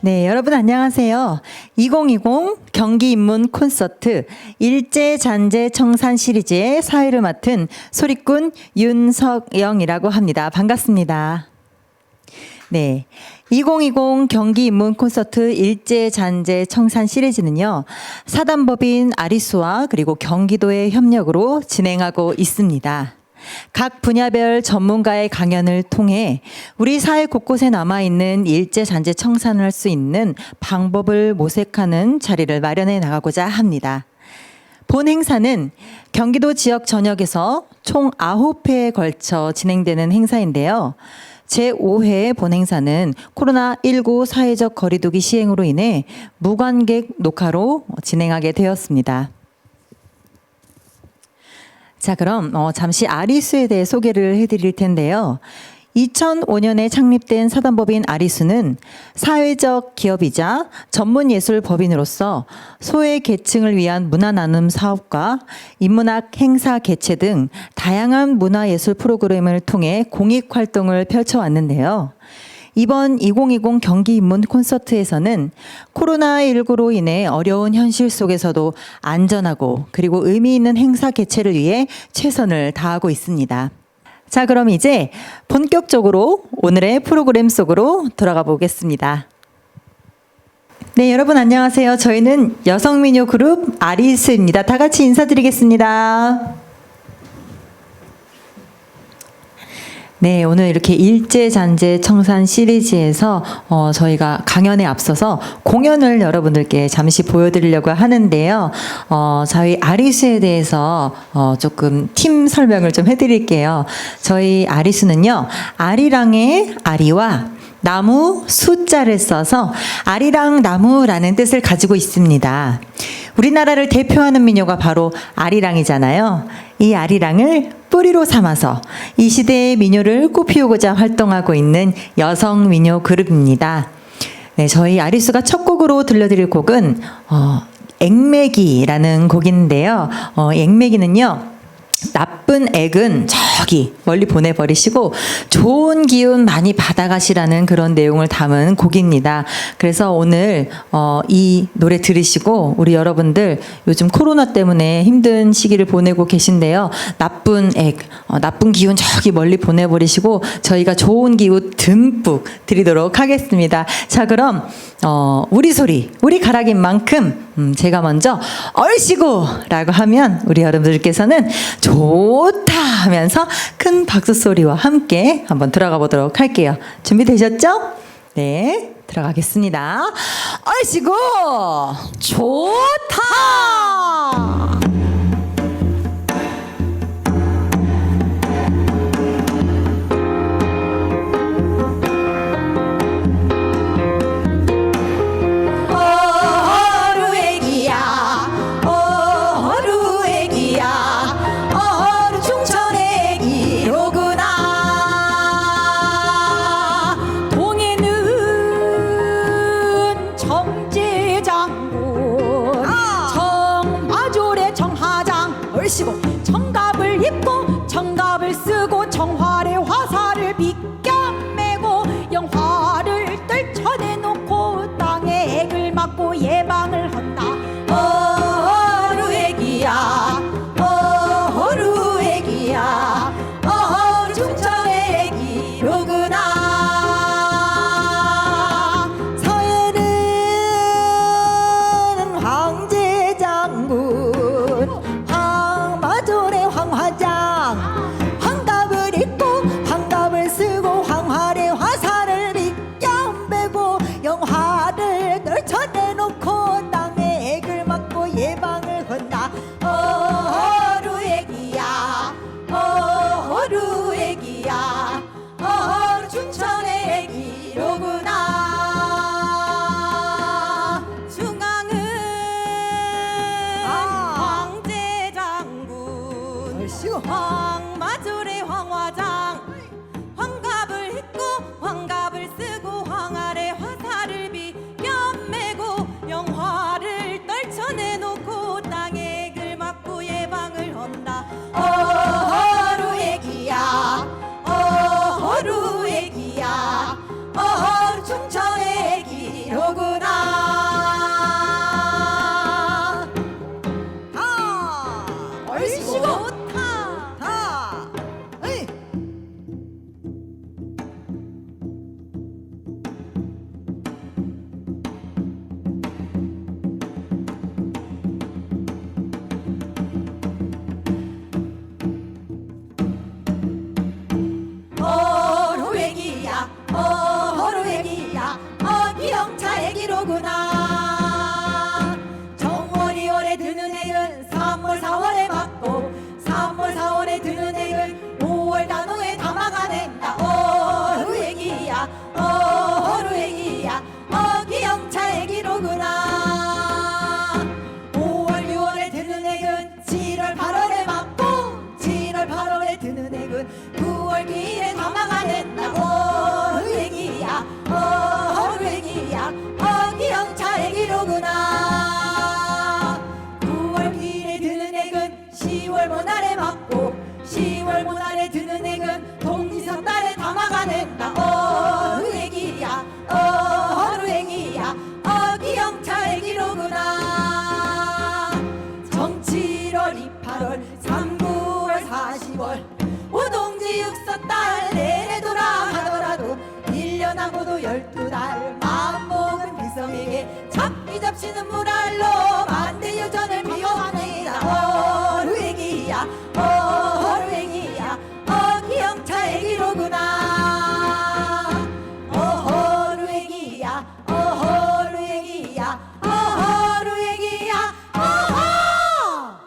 네, 여러분 안녕하세요. 2020 경기 입문 콘서트 일제잔재 청산 시리즈의 사회를 맡은 소리꾼 윤석영이라고 합니다. 반갑습니다. 네. 2020 경기 입문 콘서트 일제잔재 청산 시리즈는요, 사단법인 아리수와 그리고 경기도의 협력으로 진행하고 있습니다. 각 분야별 전문가의 강연을 통해 우리 사회 곳곳에 남아있는 일제잔재 청산을 할 수 있는 방법을 모색하는 자리를 마련해 나가고자 합니다. 본 행사는 경기도 지역 전역에서 총 9회에 걸쳐 진행되는 행사인데요. 제5회 본 행사는 코로나19 사회적 거리두기 시행으로 인해 무관객 녹화로 진행하게 되었습니다. 자, 그럼 잠시 아리수에 대해 소개를 해드릴 텐데요. 2005년에 창립된 사단법인 아리수는 사회적 기업이자 전문예술법인으로서 소외계층을 위한 문화나눔 사업과 인문학 행사 개최 등 다양한 문화예술 프로그램을 통해 공익활동을 펼쳐왔는데요. 이번 2020 경기 입문 콘서트에서는 코로나19로 인해 어려운 현실 속에서도 안전하고 그리고 의미 있는 행사 개최를 위해 최선을 다하고 있습니다. 자, 그럼 이제 본격적으로 오늘의 프로그램 속으로 들어가 보겠습니다. 네, 여러분 안녕하세요. 저희는 여성민요 그룹 아리수입니다. 다 같이 인사드리겠습니다. 네, 오늘 이렇게 일제잔재 청산 시리즈에서 저희가 강연에 앞서서 공연을 여러분들께 잠시 보여드리려고 하는데요. 저희 아리수에 대해서 조금 팀 설명을 좀 해드릴게요. 저희 아리수는요, 아리랑의 아리와 나무 숫자를 써서 아리랑 나무라는 뜻을 가지고 있습니다. 우리나라를 대표하는 민요가 바로 아리랑이잖아요. 이 아리랑을 뿌리로 삼아서 이 시대의 민요를 꽃피우고자 활동하고 있는 여성 민요 그룹입니다. 네, 저희 아리수가 첫 곡으로 들려드릴 곡은 액매기라는 곡인데요. 액매기는요, 나쁜 액은 저기 멀리 보내버리시고 좋은 기운 많이 받아가시라는 그런 내용을 담은 곡입니다. 그래서 오늘 이 노래 들으시고 우리 여러분들 요즘 코로나 때문에 힘든 시기를 보내고 계신데요. 나쁜 액, 나쁜 기운 저기 멀리 보내버리시고 저희가 좋은 기운 듬뿍 드리도록 하겠습니다. 자, 그럼 우리 소리, 우리 가락인 만큼 제가 먼저 얼씨구 라고 하면 우리 여러분들께서는 좋다 하면서 큰 박수 소리와 함께 한번 들어가 보도록 할게요. 준비되셨죠? 네, 들어가겠습니다. 얼씨구 좋다. 정갑을 입고 정갑을 쓰고 정활의 화살을 비껴 메고 영화를 떨쳐내놓고 땅에 액을 맞고 예방을 한다. 어루액이야, 어루액이야, 충천의 액이로구나. 서해는 황제 장군 황화장 황갑을 입고 황갑을 쓰고 황활의 화살을 비껴 메고 영화를 떨쳐내놓고 어루애기야 어기영차의 기로구나 9월 길에 드는 액은 10월 모날에 맞고 10월 모날에 드는 액은 동지선 달에 담아가는다 어루애기야 어루애기야 어기영차의 기로구나 정치 1월 2, 8월 3, 9월 40월 오동지 육서달 내내 돌아가더라도 1년하고도 12달 마음먹은 백성에게 잡기 잡시는 물알로 만대 여전을 비워하네이다 어루애기야 어루애기야 어기영차의 기로구나 어루애기야 어루애기야 어루애기야 어허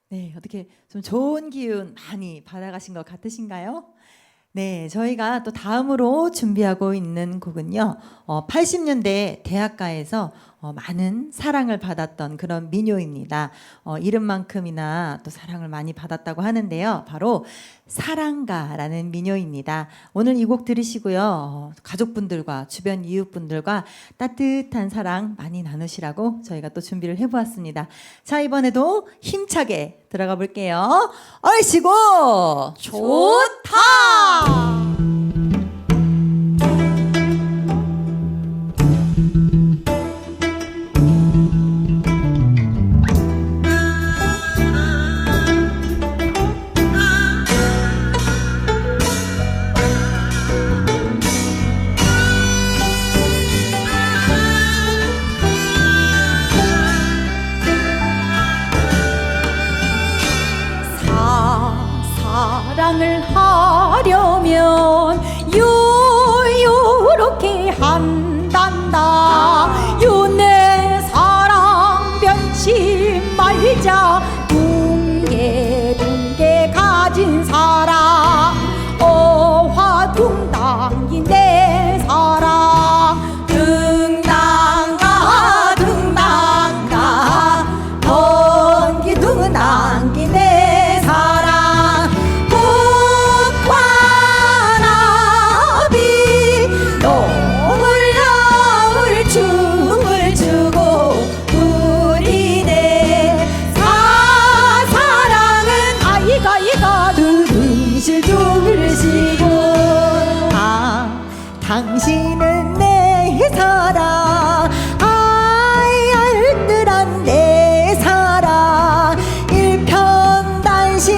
네, 어떻게 좀 좋은 기운 많이 받아가신 것 같으신가요? 네, 저희가 또 다음으로 준비하고 있는 곡은요, 80년대 대학가에서 많은 사랑을 받았던 그런 민요입니다. 이름만큼이나 또 사랑을 많이 받았다고 하는데요. 바로 사랑가라는 민요입니다. 오늘 이 곡 들으시고요. 가족분들과 주변 이웃분들과 따뜻한 사랑 많이 나누시라고 저희가 또 준비를 해보았습니다. 자, 이번에도 힘차게 들어가 볼게요. 얼씨구 좋다! 사랑을 하려면 요렇게 한단다 요내 사랑 변치 말자 둥게 가진 사랑 어화둥당긴 내 사랑 등당가 등당가 덩기둥당긴 내 사랑 꽃과나비 노을 춤을 추고 우리네 사랑은 아이가 두르시고 당신은 내 사랑 알뜰한 내 사랑 일편단심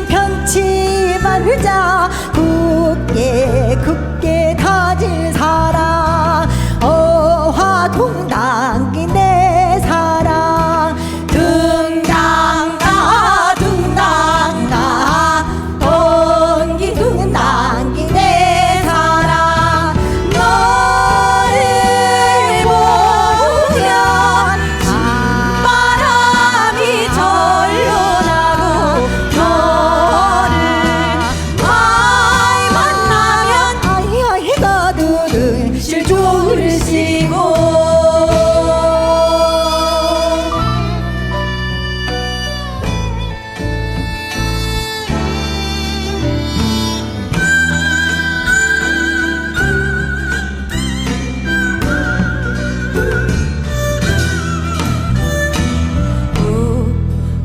편치 말자 굳게 다진 사랑 어화동당긴 내 사랑 등당가 등당가 동기둥당긴 내 사랑 너를 보면 바람이 절로 나고 너를 만나면 아이가 두르실 줄시고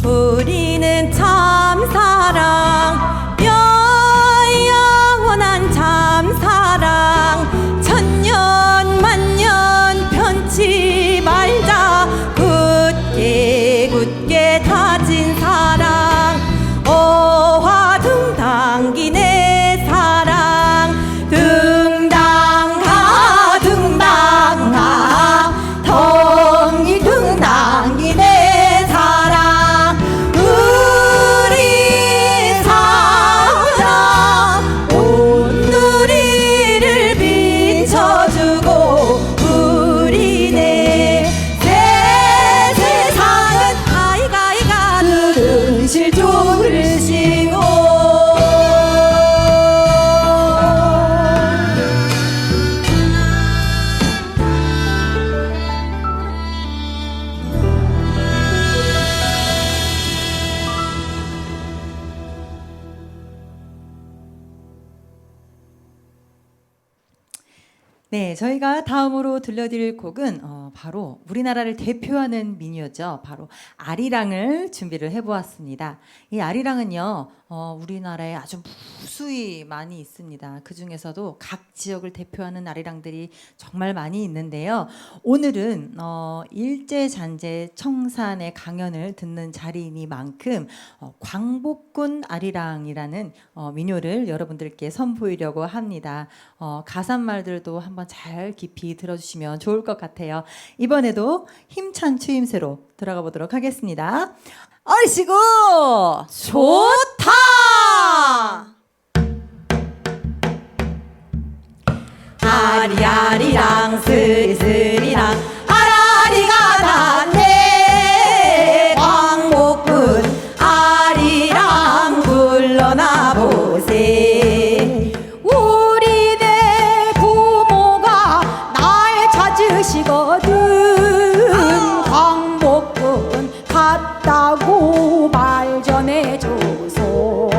우리는 참사랑 영원한 참사랑 천년 만년 편치 말자 굳게 다진 사랑 어화등당긴 내 사랑 등당가 등당가 덩이등당긴 내 사랑 우리 사랑 온누리를 비춰주고 우리네 세상은 아이가 들으실 줄시고 네, 저희가 다음으로 들려드릴 곡은 바로 우리나라를 대표하는 민요죠. 바로 아리랑을 준비를 해보았습니다. 이 아리랑은요, 우리나라에 아주 무수히 많이 있습니다. 그 중에서도 각 지역을 대표하는 아리랑들이 정말 많이 있는데요. 오늘은 일제잔재 청산의 강연을 듣는 자리이니만큼 광복군 아리랑이라는 민요를 여러분들께 선보이려고 합니다. 가사말들도 한번 잘 깊이 들어주시면 좋을 것 같아요. 이번에도 힘찬 추임새로 들어가 보도록 하겠습니다. 얼씨구 좋다. 아리아리랑 스리스리랑 아라리가 났네. 광복군 아리랑 불러나 보세. 우리네 부모가 날 찾으시거든. 광복군 갔다고 말 전해줘서.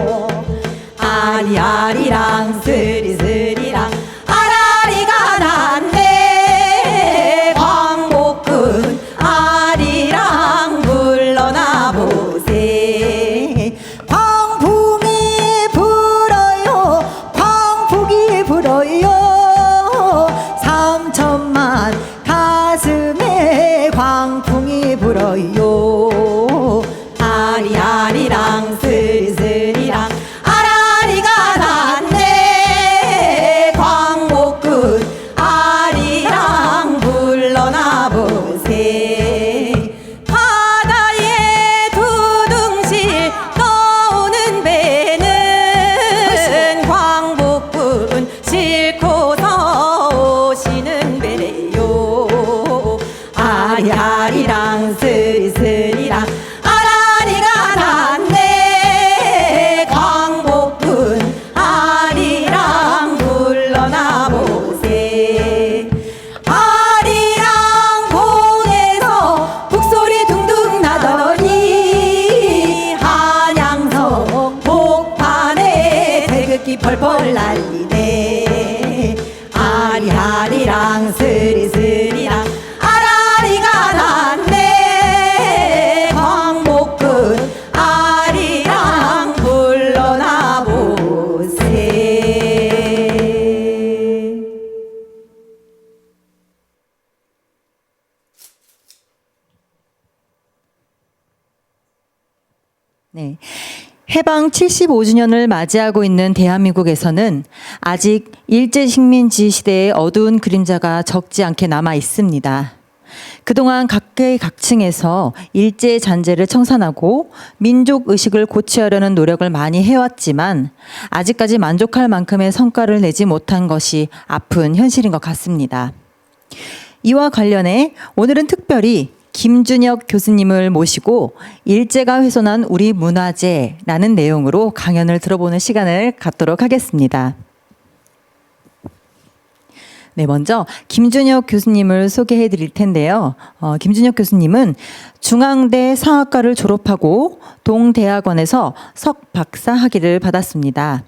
아리아리랑 스리스리랑 아라리가 났네. 광복군 아리랑 불러나 보세. 광풍이 불어요, 광풍이 불어요. 3천만 가슴에 광풍이 불어요. 아리아리랑 스리스리랑 아라리가 났네. 광복군 아리랑 불러나 보세. 바다에 두둥실 떠오는 배는 광복군 싣고서 오시는 배래요. 아리아리랑 스리스리랑 아라리가 났네. 광복군 아리랑 불러나 보세. 아리랑 공에서 북소리 둥둥 나더니 한양성 복판에 태극기 펄펄 날리네. 아리아리랑 스리스리랑 아라리가 났네. 광복군 아리랑 불러나 보세. 네. 해방 75주년을 맞이하고 있는 대한민국에서는 아직 일제식민지 시대의 어두운 그림자가 적지 않게 남아 있습니다. 그동안 각계의 각층에서 일제 잔재를 청산하고 민족 의식을 고취하려는 노력을 많이 해왔지만 아직까지 만족할 만큼의 성과를 내지 못한 것이 아픈 현실인 것 같습니다. 이와 관련해 오늘은 특별히 김준혁 교수님을 모시고 일제가 훼손한 우리 문화재라는 내용으로 강연을 들어보는 시간을 갖도록 하겠습니다. 네, 먼저 김준혁 교수님을 소개해 드릴 텐데요. 김준혁 교수님은 중앙대 사학과를 졸업하고 동대학원에서 석박사 학위를 받았습니다.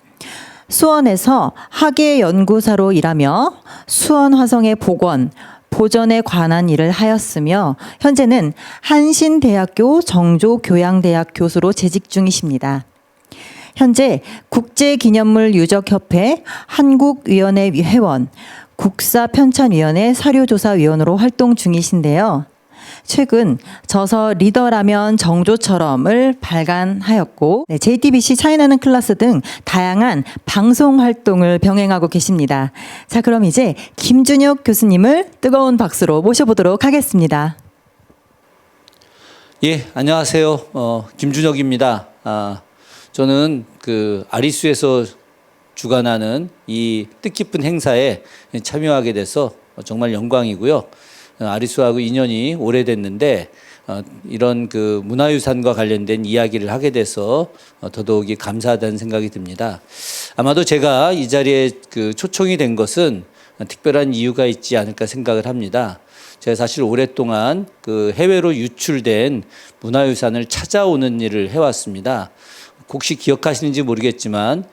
수원에서 학예연구사로 일하며 수원화성의 복원, 보전에 관한 일을 하였으며 현재는 한신대학교 정조교양대학 교수로 재직 중이십니다. 현재 국제기념물 유적협회 한국위원회 회원, 국사편찬위원회 사료조사위원으로 활동 중이신데요. 최근 저서 리더라면 정조처럼을 발간하였고 JTBC 차이나는 클라스 등 다양한 방송 활동을 병행하고 계십니다. 자, 그럼 이제 김준혁 교수님을 뜨거운 박수로 모셔보도록 하겠습니다. 예, 안녕하세요. 김준혁입니다. 저는 아리수에서 주관하는 이 뜻깊은 행사에 참여하게 돼서 정말 영광이고요. 아리수하고 인연이 오래됐는데 이런 문화유산과 관련된 이야기를 하게 돼서 더더욱이 감사하다는 생각이 듭니다. 아마도 제가 이 자리에 초청이 된 것은 특별한 이유가 있지 않을까 생각을 합니다. 제가 사실 오랫동안 해외로 유출된 문화유산을 찾아오는 일을 해왔습니다. 혹시 기억하시는지 모르겠지만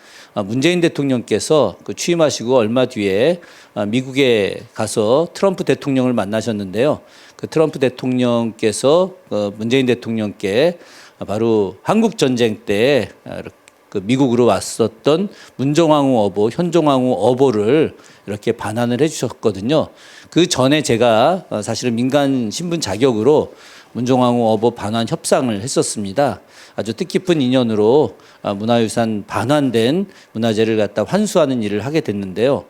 문재인 대통령께서 그 취임하시고 얼마 뒤에 미국에 가서 트럼프 대통령을 만나셨는데요. 그 트럼프 대통령께서 문재인 대통령께 바로 한국 전쟁 때 그 미국으로 왔었던 문정왕후 어보, 현종왕후 어보를 이렇게 반환을 해주셨거든요. 그 전에 제가 사실은 민간 신분 자격으로 문정왕후 어보 반환 협상을 했었습니다. 아주 뜻깊은 인연으로 문화유산 반환된 문화재를 갖다 환수하는 일을 하게 됐는데요.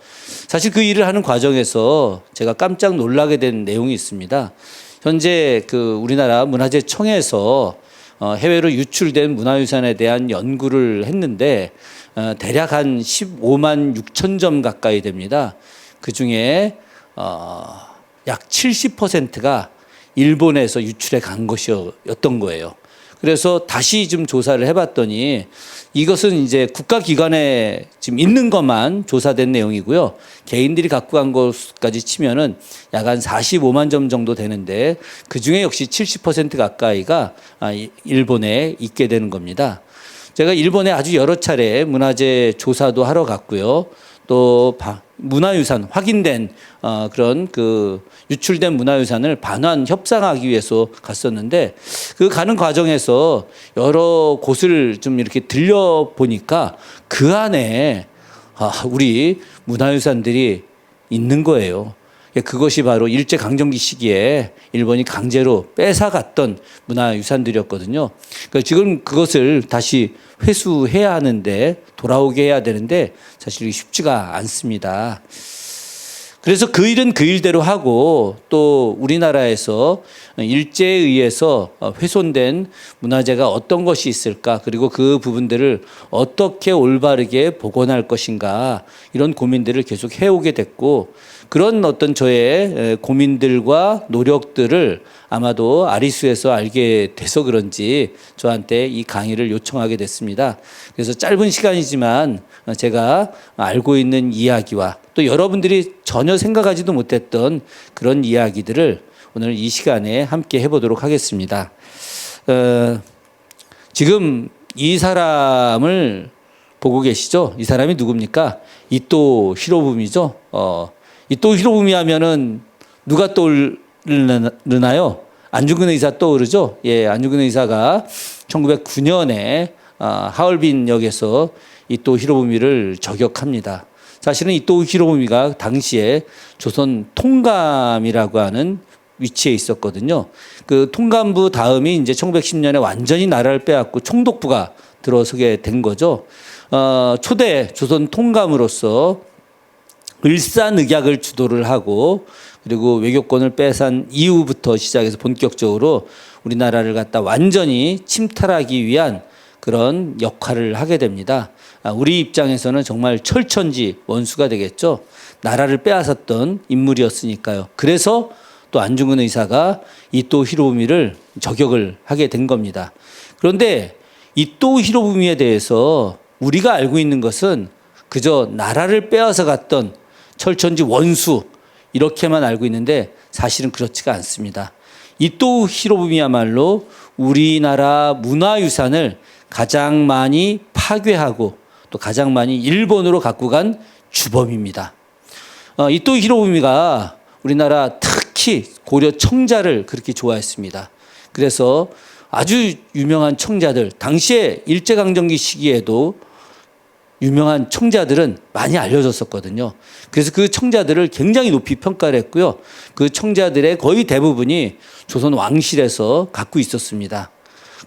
사실 그 일을 하는 과정에서 제가 깜짝 놀라게 된 내용이 있습니다. 현재 그 우리나라 문화재청에서 해외로 유출된 문화유산에 대한 연구를 했는데 대략 한 15만 6천 점 가까이 됩니다. 그 중에 약 70%가 일본에서 유출해 간 것이었던 거예요. 그래서 다시 좀 조사를 해봤더니 이것은 이제 국가기관에 지금 있는 것만 조사된 내용이고요. 개인들이 갖고 간 것까지 치면은 약 한 45만 점 정도 되는데 그 중에 역시 70% 가까이가 일본에 있게 되는 겁니다. 제가 일본에 아주 여러 차례 문화재 조사도 하러 갔고요. 또 문화유산 확인된 그런 그 유출된 문화유산을 반환 협상하기 위해서 갔었는데 그 가는 과정에서 여러 곳을 좀 이렇게 들려 보니까 그 안에 우리 문화유산들이 있는 거예요. 그것이 바로 일제강점기 시기에 일본이 강제로 뺏어갔던 문화유산들이었거든요. 그러니까 지금 그것을 다시 회수해야 하는데 돌아오게 해야 되는데 사실 쉽지가 않습니다. 그래서 그 일은 그 일대로 하고 또 우리나라에서 일제에 의해서 훼손된 문화재가 어떤 것이 있을까 그리고 그 부분들을 어떻게 올바르게 복원할 것인가 이런 고민들을 계속 해오게 됐고 그런 어떤 저의 고민들과 노력들을 아마도 아리수에서 알게 돼서 그런지 저한테 이 강의를 요청하게 됐습니다. 그래서 짧은 시간이지만 제가 알고 있는 이야기와 또 여러분들이 전혀 생각하지도 못했던 그런 이야기들을 오늘 이 시간에 함께 해보도록 하겠습니다. 지금 이 사람을 보고 계시죠? 이 사람이 누굽니까? 이토 히로부미죠? 이토 히로부미 하면은 누가 떠오르나요? 안중근 의사 떠오르죠? 예, 안중근 의사가 1909년에 하얼빈 역에서 이토 히로부미를 저격합니다. 사실은 이토 히로부미가 당시에 조선 통감이라고 하는 위치에 있었거든요. 그 통감부 다음이 이제 1910년에 완전히 나라를 빼앗고 총독부가 들어서게 된 거죠. 초대 조선 통감으로서 을사늑약을 주도를 하고 그리고 외교권을 빼앗은 이후부터 시작해서 본격적으로 우리나라를 갖다 완전히 침탈하기 위한 그런 역할을 하게 됩니다. 우리 입장에서는 정말 철천지 원수가 되겠죠. 나라를 빼앗았던 인물이었으니까요. 그래서 또 안중근 의사가 이토 히로부미를 저격을 하게 된 겁니다. 그런데 이토 히로부미에 대해서 우리가 알고 있는 것은 그저 나라를 빼앗아 갔던 철천지 원수 이렇게만 알고 있는데 사실은 그렇지가 않습니다. 이토 히로부미야말로 우리나라 문화유산을 가장 많이 파괴하고 또 가장 많이 일본으로 갖고 간 주범입니다. 이토 히로부미가 우리나라 특히 고려 청자를 그렇게 좋아했습니다. 그래서 아주 유명한 청자들, 당시에 일제강점기 시기에도 유명한 청자들은 많이 알려졌었거든요. 그래서 그 청자들을 굉장히 높이 평가를 했고요. 그 청자들의 거의 대부분이 조선 왕실에서 갖고 있었습니다.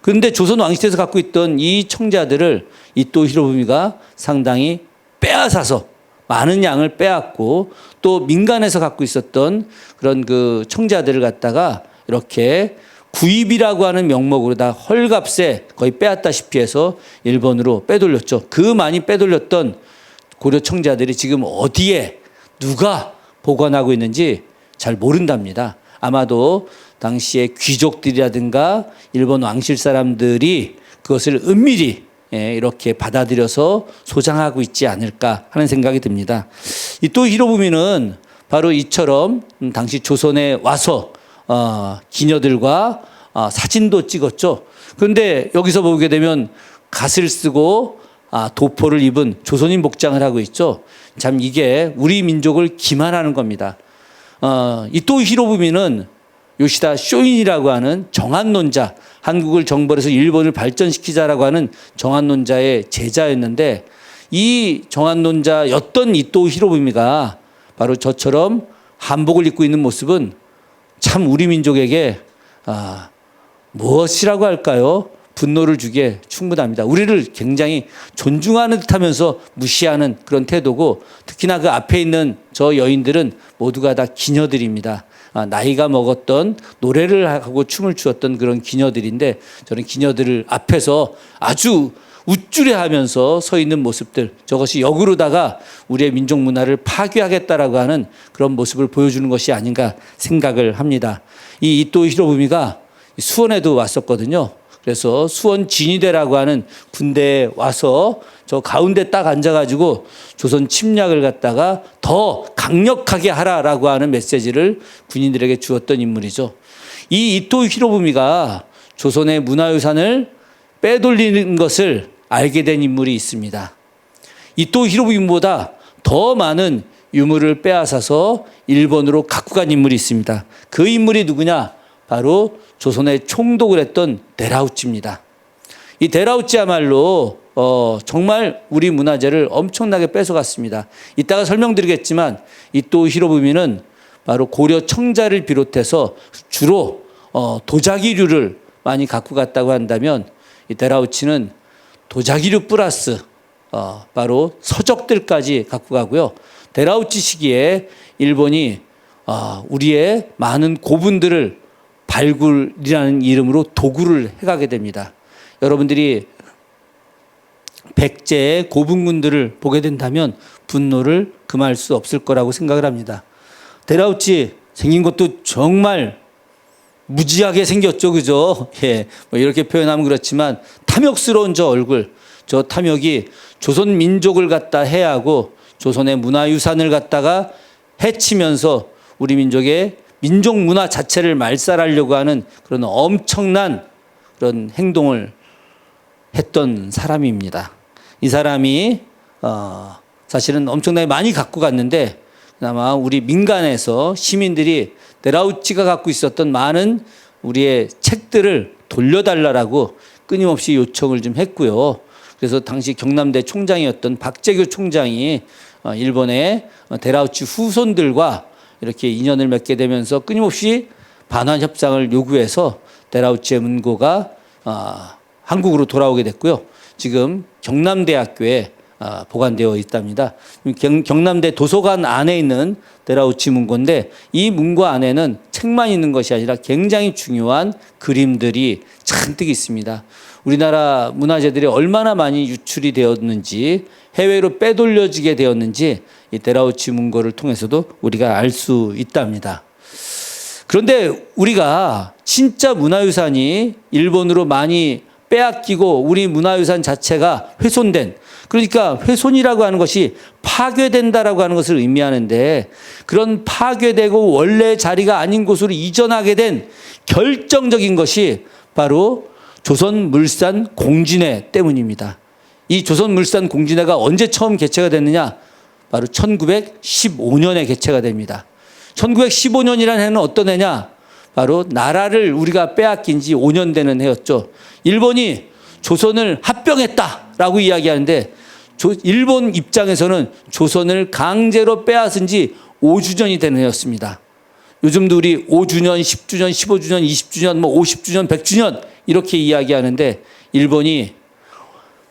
그런데 조선 왕실에서 갖고 있던 이 청자들을 이토 히로부미가 상당히 빼앗아서 많은 양을 빼앗고 또 민간에서 갖고 있었던 그런 그 청자들을 갖다가 이렇게 구입이라고 하는 명목으로 다 헐값에 거의 빼앗다시피 해서 일본으로 빼돌렸죠. 그 많이 빼돌렸던 고려 청자들이 지금 어디에 누가 보관하고 있는지 잘 모른답니다. 아마도 당시에 귀족들이라든가 일본 왕실 사람들이 그것을 은밀히 이렇게 받아들여서 소장하고 있지 않을까 하는 생각이 듭니다. 이토 히로부미는 바로 이처럼 당시 조선에 와서 기녀들과 사진도 찍었죠. 그런데 여기서 보게 되면 갓을 쓰고 도포를 입은 조선인 복장을 하고 있죠. 참 이게 우리 민족을 기만하는 겁니다. 이토 히로부미는 요시다 쇼인이라고 하는 정한론자, 한국을 정벌해서 일본을 발전시키자라고 하는 정한론자의 제자였는데, 이 정한론자였던 이토 히로부미가 바로 저처럼 한복을 입고 있는 모습은 참 우리 민족에게 무엇이라고 할까요? 분노를 주기에 충분합니다. 우리를 굉장히 존중하는 듯하면서 무시하는 그런 태도고, 특히나 그 앞에 있는 저 여인들은 모두가 다 기녀들입니다. 나이가 먹었던, 노래를 하고 춤을 추었던 그런 기녀들인데, 저는 기녀들을 앞에서 아주 우쭐해하면서 서 있는 모습들, 저것이 역으로다가 우리의 민족 문화를 파괴하겠다라고 하는 그런 모습을 보여주는 것이 아닌가 생각을 합니다. 이 이토 히로부미가 수원에도 왔었거든요. 그래서 수원 진위대라고 하는 군대에 와서 저 가운데 딱 앉아가지고 조선 침략을 갖다가 더 강력하게 하라라고 하는 메시지를 군인들에게 주었던 인물이죠. 이 이토 히로부미가 조선의 문화유산을 빼돌리는 것을 알게 된 인물이 있습니다. 이토 히로부미보다 더 많은 유물을 빼앗아서 일본으로 갖고 간 인물이 있습니다. 그 인물이 누구냐? 바로 조선의 총독을 했던 데라우치입니다. 이 데라우치야말로 정말 우리 문화재를 엄청나게 뺏어갔습니다. 이따가 설명드리겠지만 이토 히로부미는 바로 고려 청자를 비롯해서 주로 도자기류를 많이 갖고 갔다고 한다면, 이 데라우치는 도자기류 플러스 바로 서적들까지 갖고 가고요. 데라우치 시기에 일본이 우리의 많은 고분들을 발굴이라는 이름으로 도구를 해가게 됩니다. 여러분들이 백제의 고분군들을 보게 된다면 분노를 금할 수 없을 거라고 생각을 합니다. 데라우치 생긴 것도 정말 무지하게 생겼죠, 그죠? 예, 뭐 이렇게 표현하면 그렇지만 탐욕스러운 저 얼굴, 저 탐욕이 조선 민족을 갖다 해하고 조선의 문화유산을 갖다가 해치면서 우리 민족의 민족 문화 자체를 말살하려고 하는 그런 엄청난 그런 행동을 했던 사람입니다. 이 사람이 사실은 엄청나게 많이 갖고 갔는데, 그나마 우리 민간에서 시민들이 데라우치가 갖고 있었던 많은 우리의 책들을 돌려달라고 끊임없이 요청을 좀 했고요. 그래서 당시 경남대 총장이었던 박재규 총장이 일본의 데라우치 후손들과 이렇게 인연을 맺게 되면서 끊임없이 반환 협상을 요구해서 데라우치의 문고가 한국으로 돌아오게 됐고요. 지금 경남대학교에 보관되어 있답니다. 경남대 도서관 안에 있는 데라우치 문고인데, 이 문고 안에는 책만 있는 것이 아니라 굉장히 중요한 그림들이 잔뜩 있습니다. 우리나라 문화재들이 얼마나 많이 유출이 되었는지, 해외로 빼돌려지게 되었는지 이 데라우치 문고를 통해서도 우리가 알 수 있답니다. 그런데 우리가 진짜 문화유산이 일본으로 많이 빼앗기고 우리 문화유산 자체가 훼손된, 그러니까 훼손이라고 하는 것이 파괴된다라고 하는 것을 의미하는데, 그런 파괴되고 원래 자리가 아닌 곳으로 이전하게 된 결정적인 것이 바로 조선물산공진회 때문입니다. 이 조선물산공진회가 언제 처음 개최가 됐느냐? 바로 1915년에 개최가 됩니다. 1915년이라는 해는 어떤 해냐? 바로 나라를 우리가 빼앗긴 지 5년 되는 해였죠. 일본이 조선을 합병했다라고 이야기하는데, 일본 입장에서는 조선을 강제로 빼앗은 지 5주년이 되는 해였습니다. 요즘도 우리 5주년, 10주년, 15주년, 20주년, 뭐 50주년, 100주년 이렇게 이야기하는데, 일본이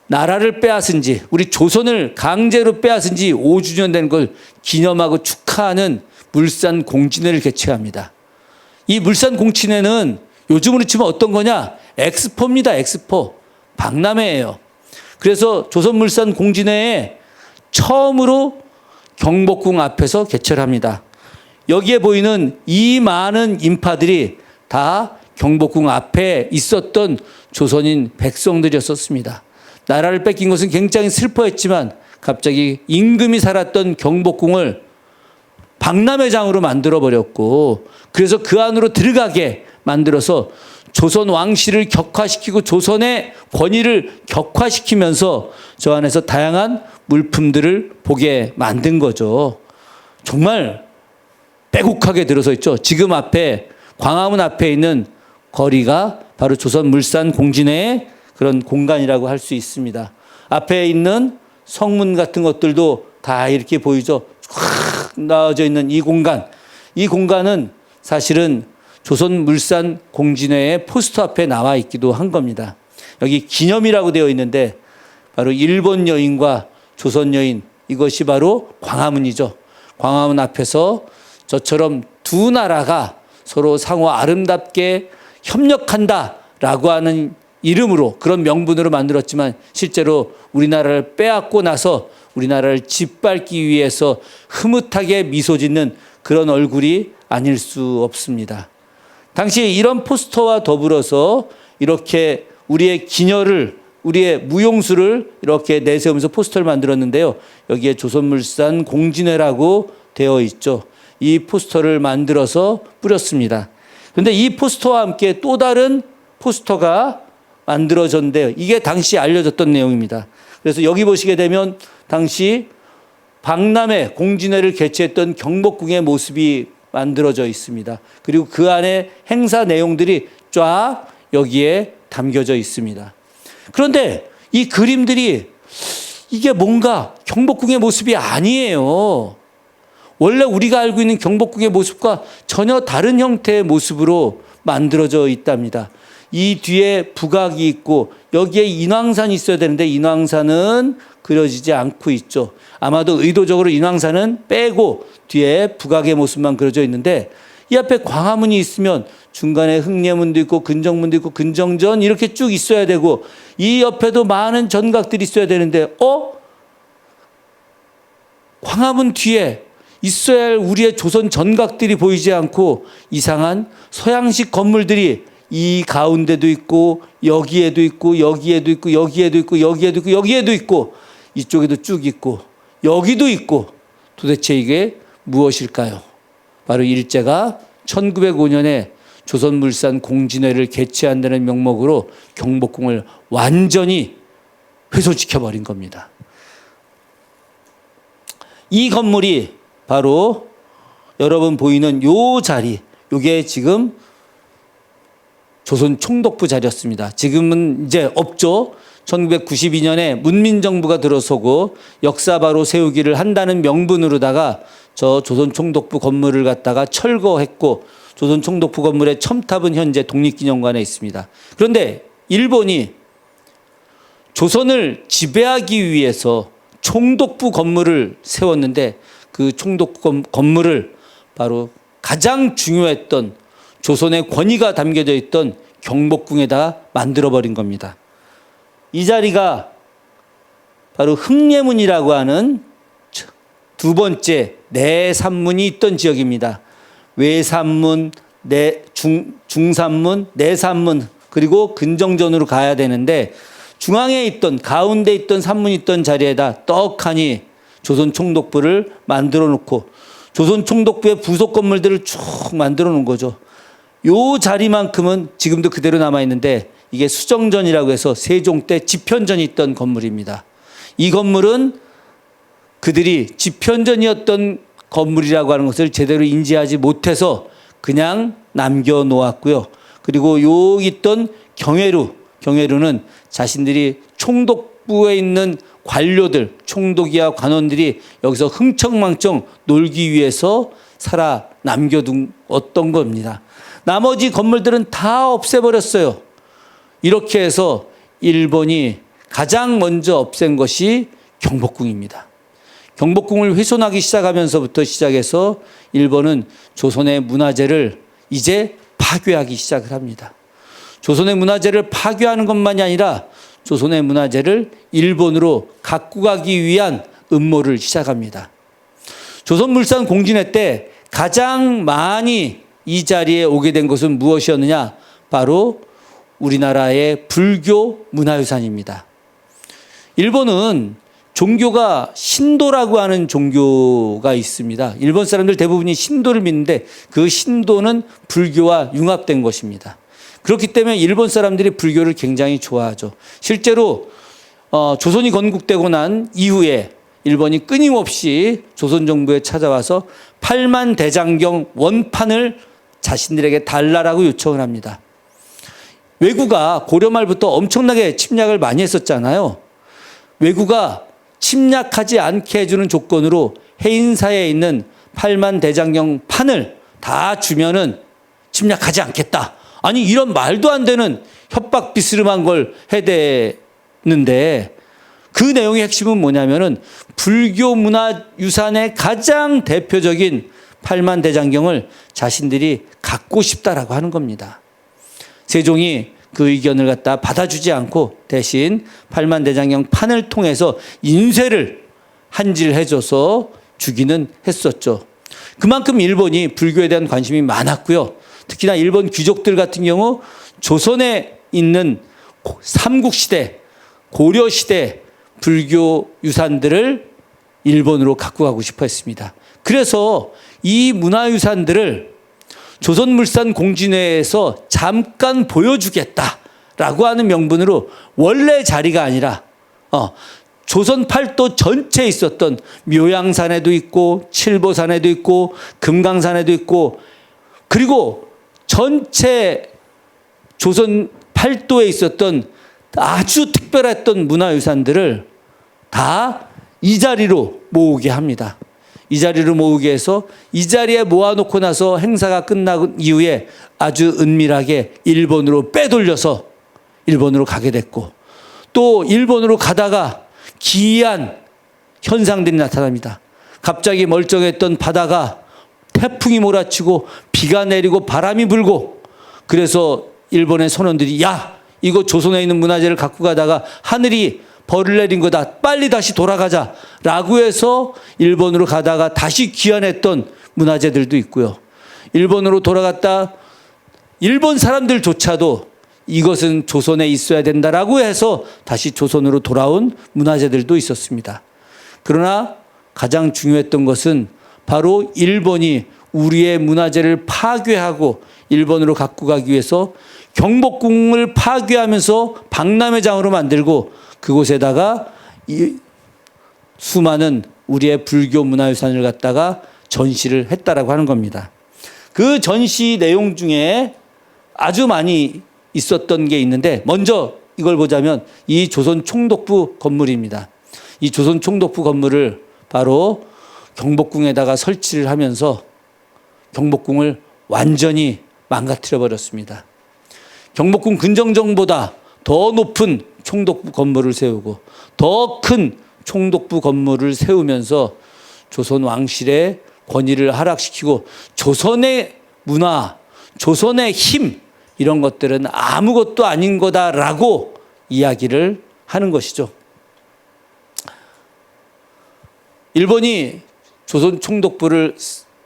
나라를 빼앗은 지, 우리 조선을 강제로 빼앗은 지 5주년 된 걸 기념하고 축하하는 물산공진회를 개최합니다. 이 물산공진회는 요즘으로 치면 어떤 거냐? 엑스포입니다. 엑스포. 박람회예요. 그래서 조선물산공진회에 처음으로 경복궁 앞에서 개최를 합니다. 여기에 보이는 이 많은 인파들이 다 경복궁 앞에 있었던 조선인 백성들이었습니다. 나라를 뺏긴 것은 굉장히 슬퍼했지만 갑자기 임금이 살았던 경복궁을 박람회장으로 만들어버렸고, 그래서 그 안으로 들어가게 만들어서 조선 왕실을 격화시키고 조선의 권위를 격화시키면서 저 안에서 다양한 물품들을 보게 만든 거죠. 정말 빼곡하게 들어서 있죠. 지금 앞에 광화문 앞에 있는 거리가 바로 조선물산공진회의 그런 공간이라고 할 수 있습니다. 앞에 있는 성문 같은 것들도 다 이렇게 보이죠. 확 나와져 있는 이 공간. 이 공간은 사실은 조선물산공진회의 포스터 앞에 나와 있기도 한 겁니다. 여기 기념이라고 되어 있는데 바로 일본 여인과 조선 여인, 이것이 바로 광화문이죠. 광화문 앞에서 저처럼 두 나라가 서로 상호 아름답게 협력한다라고 하는 이름으로, 그런 명분으로 만들었지만 실제로 우리나라를 빼앗고 나서 우리나라를 짓밟기 위해서 흐뭇하게 미소 짓는 그런 얼굴이 아닐 수 없습니다. 당시 이런 포스터와 더불어서 이렇게 우리의 기녀를, 우리의 무용수를 이렇게 내세우면서 포스터를 만들었는데요. 여기에 조선물산 공진회라고 되어 있죠. 이 포스터를 만들어서 뿌렸습니다. 그런데 이 포스터와 함께 또 다른 포스터가 만들어졌는데요. 이게 당시 알려졌던 내용입니다. 그래서 여기 보시게 되면 당시 박람회 공진회를 개최했던 경복궁의 모습이 만들어져 있습니다. 그리고 그 안에 행사 내용들이 쫙 여기에 담겨져 있습니다. 그런데 이 그림들이 이게 뭔가 경복궁의 모습이 아니에요. 원래 우리가 알고 있는 경복궁의 모습과 전혀 다른 형태의 모습으로 만들어져 있답니다. 이 뒤에 북악이 있고 여기에 인왕산이 있어야 되는데 인왕산은 그려지지 않고 있죠. 아마도 의도적으로 인왕산은 빼고 뒤에 북악의 모습만 그려져 있는데 이 앞에 광화문이 있으면 중간에 흥례문도 있고 근정문도 있고 근정전 이렇게 쭉 있어야 되고 이 옆에도 많은 전각들이 있어야 되는데 광화문 뒤에 있어야 할 우리의 조선 전각들이 보이지 않고 이상한 서양식 건물들이 이 가운데도 있고 여기에도 있고 여기에도 있고 여기에도 있고 여기에도 있고 여기에도 있고 이쪽에도 쭉 있고 여기도 있고 도대체 이게 무엇일까요? 바로 일제가 1905년에 조선물산 공진회를 개최한다는 명목으로 경복궁을 완전히 훼손시켜버린 겁니다. 이 건물이 바로 여러분 보이는 요 자리, 요게 지금 조선 총독부 자리였습니다. 지금은 이제 없죠. 1992년에 문민정부가 들어서고 역사바로 세우기를 한다는 명분으로다가 저 조선 총독부 건물을 갖다가 철거했고 조선 총독부 건물의 첨탑은 현재 독립기념관에 있습니다. 그런데 일본이 조선을 지배하기 위해서 총독부 건물을 세웠는데 그 총독부 건물을 바로 가장 중요했던 조선의 권위가 담겨져 있던 경복궁에다 만들어버린 겁니다. 이 자리가 바로 흥례문이라고 하는 두 번째 내산문이 있던 지역입니다. 외산문, 중산문, 내산문 그리고 근정전으로 가야 되는데 중앙에 있던 가운데 있던 산문이 있던 자리에다 떡하니 조선 총독부를 만들어 놓고 조선 총독부의 부속 건물들을 쭉 만들어 놓은 거죠. 요 자리만큼은 지금도 그대로 남아 있는데 이게 수정전이라고 해서 세종 때 집현전이 있던 건물입니다. 이 건물은 그들이 집현전이었던 건물이라고 하는 것을 제대로 인지하지 못해서 그냥 남겨놓았고요. 그리고 요 있던 경회루는 자신들이 총독부에 있는 관료들, 총독이야 관원들이 여기서 흥청망청 놀기 위해서 살아 남겨둔 겁니다. 나머지 건물들은 다 없애버렸어요. 이렇게 해서 일본이 가장 먼저 없앤 것이 경복궁입니다. 경복궁을 훼손하기 시작하면서부터 시작해서 일본은 조선의 문화재를 이제 파괴하기 시작을 합니다. 조선의 문화재를 파괴하는 것만이 아니라 조선의 문화재를 일본으로 갖고 가기 위한 음모를 시작합니다. 조선물산 공진회 때 가장 많이 이 자리에 오게 된 것은 무엇이었느냐? 바로 우리나라의 불교 문화유산입니다. 일본은 종교가 신도라고 하는 종교가 있습니다. 일본 사람들 대부분이 신도를 믿는데 그 신도는 불교와 융합된 것입니다. 그렇기 때문에 일본 사람들이 불교를 굉장히 좋아하죠. 실제로 조선이 건국되고 난 이후에 일본이 끊임없이 조선 정부에 찾아와서 8만 대장경 원판을 자신들에게 달라라고 요청을 합니다. 왜구가 고려 말부터 엄청나게 침략을 많이 했었잖아요. 왜구가 침략하지 않게 해주는 조건으로 해인사에 있는 8만 대장경 판을 다 주면은 침략하지 않겠다. 아니 이런 말도 안 되는 협박 비스름한 걸 해대는데 그 내용의 핵심은 뭐냐면은 불교 문화유산의 가장 대표적인 8만 대장경을 자신들이 갖고 싶다라고 하는 겁니다. 세종이 그 의견을 갖다 받아주지 않고 대신 8만 대장경 판을 통해서 인쇄를 한질해줘서 주기는 했었죠. 그만큼 일본이 불교에 대한 관심이 많았고요. 특히나 일본 귀족들 같은 경우 조선에 있는 삼국시대, 고려시대 불교 유산들을 일본으로 갖고 가고 싶어 했습니다. 그래서 이 문화유산들을 조선물산공진회에서 잠깐 보여주겠다라고 하는 명분으로 원래 자리가 아니라 조선 팔도 전체에 있었던 묘양산에도 있고 칠보산에도 있고 금강산에도 있고 그리고 전체 조선 팔도에 있었던 아주 특별했던 문화유산들을 다 이 자리로 모으게 합니다. 이 자리로 모으게 해서 이 자리에 모아놓고 나서 행사가 끝나고 이후에 아주 은밀하게 일본으로 빼돌려서 일본으로 가게 됐고 또 일본으로 가다가 기이한 현상들이 나타납니다. 갑자기 멀쩡했던 바다가 태풍이 몰아치고 비가 내리고 바람이 불고 그래서 일본의 선원들이 야 이거 조선에 있는 문화재를 갖고 가다가 하늘이 벌을 내린 거다. 빨리 다시 돌아가자. 라고 해서 일본으로 가다가 다시 귀환했던 문화재들도 있고요. 일본으로 돌아갔다 일본 사람들조차도 이것은 조선에 있어야 된다라고 해서 다시 조선으로 돌아온 문화재들도 있었습니다. 그러나 가장 중요했던 것은 바로 일본이 우리의 문화재를 파괴하고 일본으로 갖고 가기 위해서 경복궁을 파괴하면서 박람회장으로 만들고 그곳에다가 이 수많은 우리의 불교 문화유산을 갖다가 전시를 했다라고 하는 겁니다. 그 전시 내용 중에 아주 많이 있었던 게 있는데 먼저 이걸 보자면 이 조선 총독부 건물입니다. 이 조선 총독부 건물을 바로 경복궁에다가 설치를 하면서 경복궁을 완전히 망가뜨려 버렸습니다. 경복궁 근정정보다 더 높은 총독부 건물을 세우고 더 큰 총독부 건물을 세우면서 조선 왕실의 권위를 하락시키고 조선의 문화, 조선의 힘 이런 것들은 아무것도 아닌 거다라고 이야기를 하는 것이죠. 일본이 조선 총독부를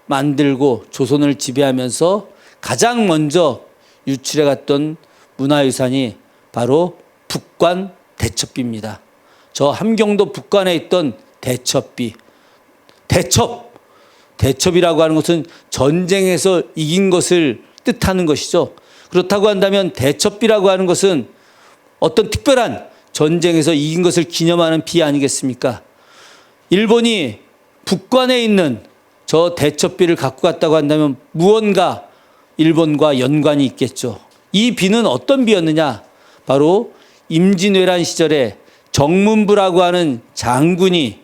만들고 조선을 지배하면서 가장 먼저 유출해 갔던 문화유산이 바로 북관 대첩비입니다. 저 함경도 북관에 있던 대첩비. 대첩이라고 하는 것은 전쟁에서 이긴 것을 뜻하는 것이죠. 그렇다고 한다면 대첩비라고 하는 것은 어떤 특별한 전쟁에서 이긴 것을 기념하는 비 아니겠습니까? 일본이 북관에 있는 저 대첩비를 갖고 갔다고 한다면 무언가 일본과 연관이 있겠죠. 이 비는 어떤 비였느냐? 바로 임진왜란 시절에 정문부라고 하는 장군이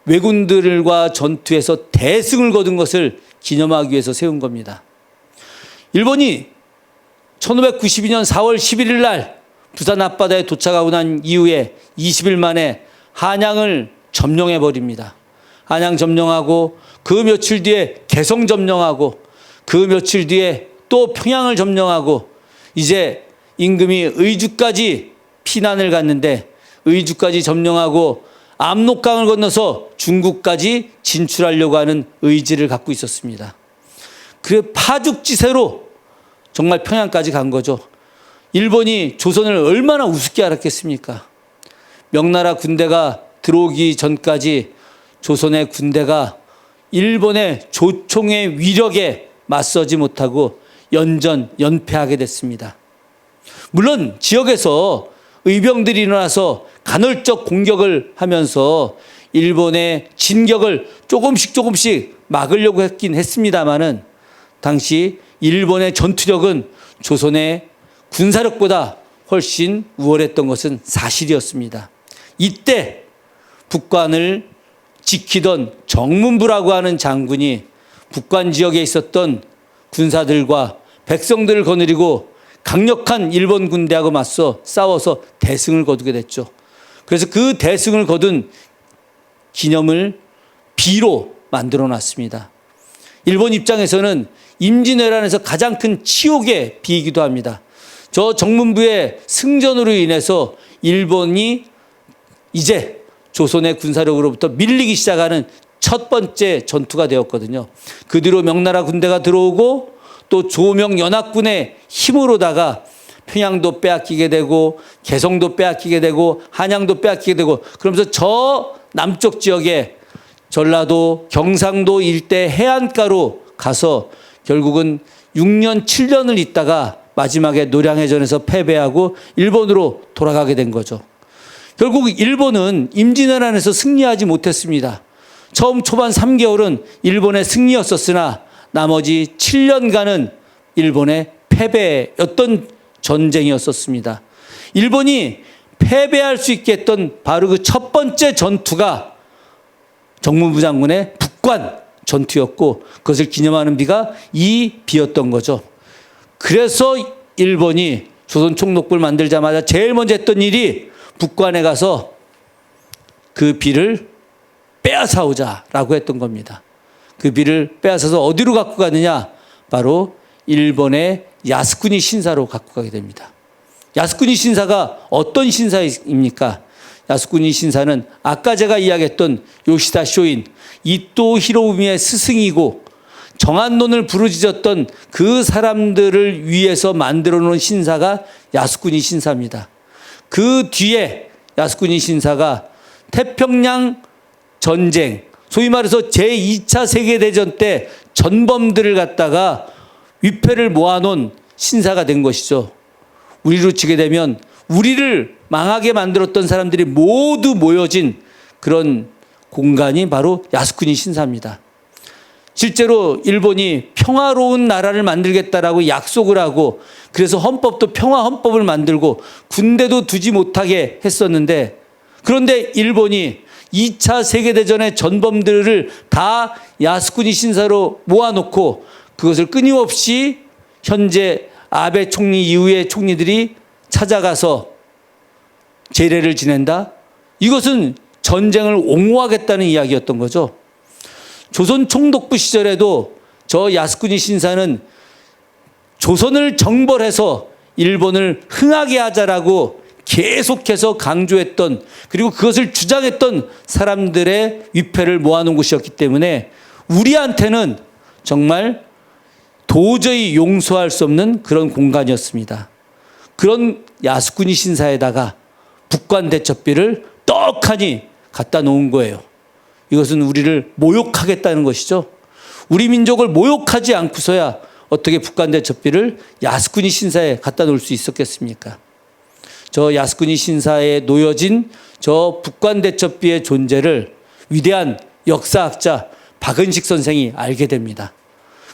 왜군들과 전투에서 대승을 거둔 것을 기념하기 위해서 세운 겁니다. 일본이 1592년 4월 11일 날 부산 앞바다에 도착하고 난 이후에 20일 만에 한양을 점령해 버립니다. 한양 점령하고 그 며칠 뒤에 개성 점령하고 그 며칠 뒤에 또 평양을 점령하고 이제 임금이 의주까지 피난을 갔는데 의주까지 점령하고 압록강을 건너서 중국까지 진출하려고 하는 의지를 갖고 있었습니다. 그 파죽지세로 정말 평양까지 간 거죠. 일본이 조선을 얼마나 우습게 알았겠습니까? 명나라 군대가 들어오기 전까지 조선의 군대가 일본의 조총의 위력에 맞서지 못하고 연패하게 됐습니다. 물론 지역에서 의병들이 일어나서 간헐적 공격을 하면서 일본의 진격을 조금씩 막으려고 했긴 했습니다마는 당시 일본의 전투력은 조선의 군사력보다 훨씬 우월했던 것은 사실이었습니다. 이때 북관을 지키던 정문부라고 하는 장군이 북관 지역에 있었던 군사들과 백성들을 거느리고 강력한 일본 군대하고 맞서 싸워서 대승을 거두게 됐죠. 그래서 그 대승을 거둔 기념을 비로 만들어 놨습니다. 일본 입장에서는 임진왜란에서 가장 큰 치욕의 비이기도 합니다. 저 정문부의 승전으로 인해서 일본이 이제 조선의 군사력으로부터 밀리기 시작하는 첫 번째 전투가 되었거든요. 그 뒤로 명나라 군대가 들어오고 또 조명연합군의 힘으로다가 평양도 빼앗기게 되고 개성도 빼앗기게 되고 한양도 빼앗기게 되고 그러면서 저 남쪽 지역에 전라도 경상도 일대 해안가로 가서 결국은 6년 7년을 있다가 마지막에 노량해전에서 패배하고 일본으로 돌아가게 된 거죠. 결국 일본은 임진왜란에서 승리하지 못했습니다. 처음 초반 3개월은 일본의 승리였었으나 나머지 7년간은 일본의 패배였던 전쟁이었었습니다. 일본이 패배할 수 있게 했던 바로 그 첫 번째 전투가 정문부 장군의 북관 전투였고 그것을 기념하는 비가 이 비였던 거죠. 그래서 일본이 조선 총독부를 만들자마자 제일 먼저 했던 일이 북관에 가서 그 비를 빼앗아 오자라고 했던 겁니다. 그 비를 빼앗아서 어디로 갖고 가느냐? 바로 일본의 야스쿠니 신사로 갖고 가게 됩니다. 야스쿠니 신사가 어떤 신사입니까? 야스쿠니 신사는 아까 제가 이야기했던 요시다 쇼인, 이토 히로부미의 스승이고 정한론을 부르짖었던 그 사람들을 위해서 만들어 놓은 신사가 야스쿠니 신사입니다. 그 뒤에 야스쿠니 신사가 태평양 전쟁, 소위 말해서 제2차 세계대전 때 전범들을 갖다가 위패를 모아놓은 신사가 된 것이죠. 우리로 치게 되면 우리를 망하게 만들었던 사람들이 모두 모여진 그런 공간이 바로 야스쿠니 신사입니다. 실제로 일본이 평화로운 나라를 만들겠다라고 약속을 하고 그래서 헌법도 평화 헌법을 만들고 군대도 두지 못하게 했었는데 그런데 일본이 2차 세계대전의 전범들을 다 야스쿠니 신사로 모아놓고 그것을 끊임없이 현재 아베 총리 이후의 총리들이 찾아가서 제례를 지낸다? 이것은 전쟁을 옹호하겠다는 이야기였던 거죠. 조선 총독부 시절에도 저 야스쿠니 신사는 조선을 정벌해서 일본을 흥하게 하자라고 계속해서 강조했던 그리고 그것을 주장했던 사람들의 위패를 모아놓은 곳이었기 때문에 우리한테는 정말 도저히 용서할 수 없는 그런 공간이었습니다. 그런 야스쿠니 신사에다가 북관 대첩비를 떡하니 갖다 놓은 거예요. 이것은 우리를 모욕하겠다는 것이죠. 우리 민족을 모욕하지 않고서야 어떻게 북관 대첩비를 야스쿠니 신사에 갖다 놓을 수 있었겠습니까? 저 야스쿠니 신사에 놓여진 저 북관 대첩비의 존재를 위대한 역사학자 박은식 선생이 알게 됩니다.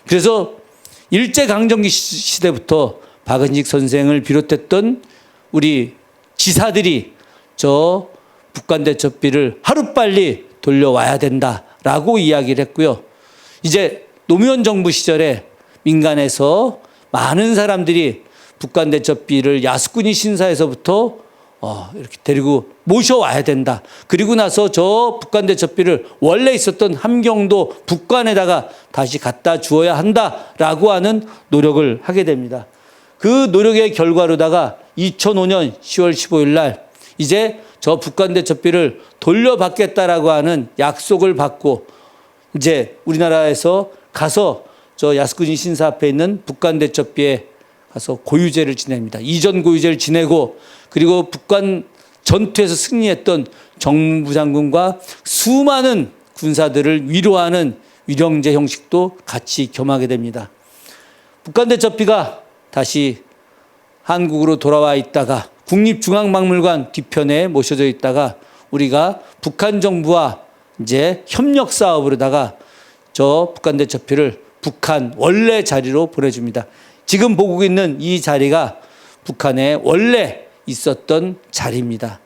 그래서 일제강점기 시대부터 박은식 선생을 비롯했던 우리 지사들이 저 북관 대첩비를 하루빨리 돌려와야 된다라고 이야기를 했고요. 이제 노무현 정부 시절에 민간에서 많은 사람들이 북관 대첩비를 야스쿠니 신사에서부터 이렇게 데리고 모셔와야 된다. 그리고 나서 저 북관 대첩비를 원래 있었던 함경도 북관에다가 다시 갖다 주어야 한다라고 하는 노력을 하게 됩니다. 그 노력의 결과로다가 2005년 10월 15일 날 이제 저 북관 대첩비를 돌려받겠다라고 하는 약속을 받고 이제 우리나라에서 가서 저 야스쿠니 신사 앞에 있는 북관 대첩비에 가서 고유제를 지냅니다. 이전 고유제를 지내고 그리고 북관 전투에서 승리했던 정문부 장군과 수많은 군사들을 위로하는 위령제 형식도 같이 겸하게 됩니다. 북관 대첩비가 다시 한국으로 돌아와 있다가 국립중앙박물관 뒤편에 모셔져 있다가 우리가 북한 정부와 이제 협력 사업으로다가 저 북한 대처표를 북한 원래 자리로 보내줍니다. 지금 보고 있는 이 자리가 북한에 원래 있었던 자리입니다.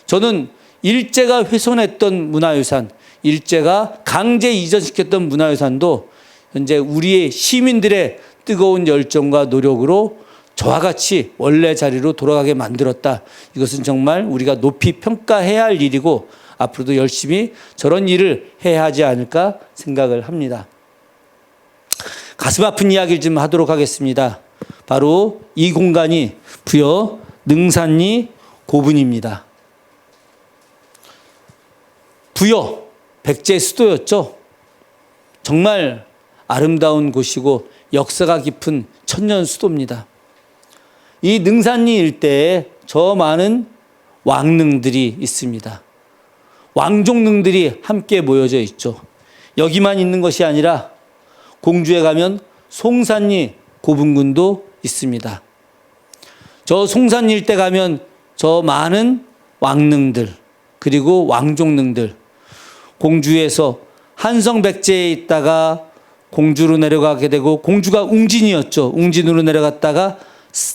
저는 일제가 훼손했던 문화유산, 일제가 강제 이전시켰던 문화유산도 현재 우리의 시민들의 뜨거운 열정과 노력으로 저와 같이 원래 자리로 돌아가게 만들었다. 이것은 정말 우리가 높이 평가해야 할 일이고 앞으로도 열심히 저런 일을 해야 하지 않을까 생각을 합니다. 가슴 아픈 이야기를 좀 하도록 하겠습니다. 바로 이 공간이 부여 능산리 고분입니다. 부여 백제의 수도였죠. 정말 아름다운 곳이고 역사가 깊은 천년 수도입니다. 이 능산리 일대에 저 많은 왕릉들이 있습니다. 왕족릉들이 함께 모여져 있죠. 여기만 있는 것이 아니라 공주에 가면 송산리 고분군도 있습니다. 저 송산리 일대 가면 저 많은 왕릉들 그리고 왕족릉들, 공주에서 한성백제에 있다가 공주로 내려가게 되고 공주가 웅진이었죠. 웅진으로 내려갔다가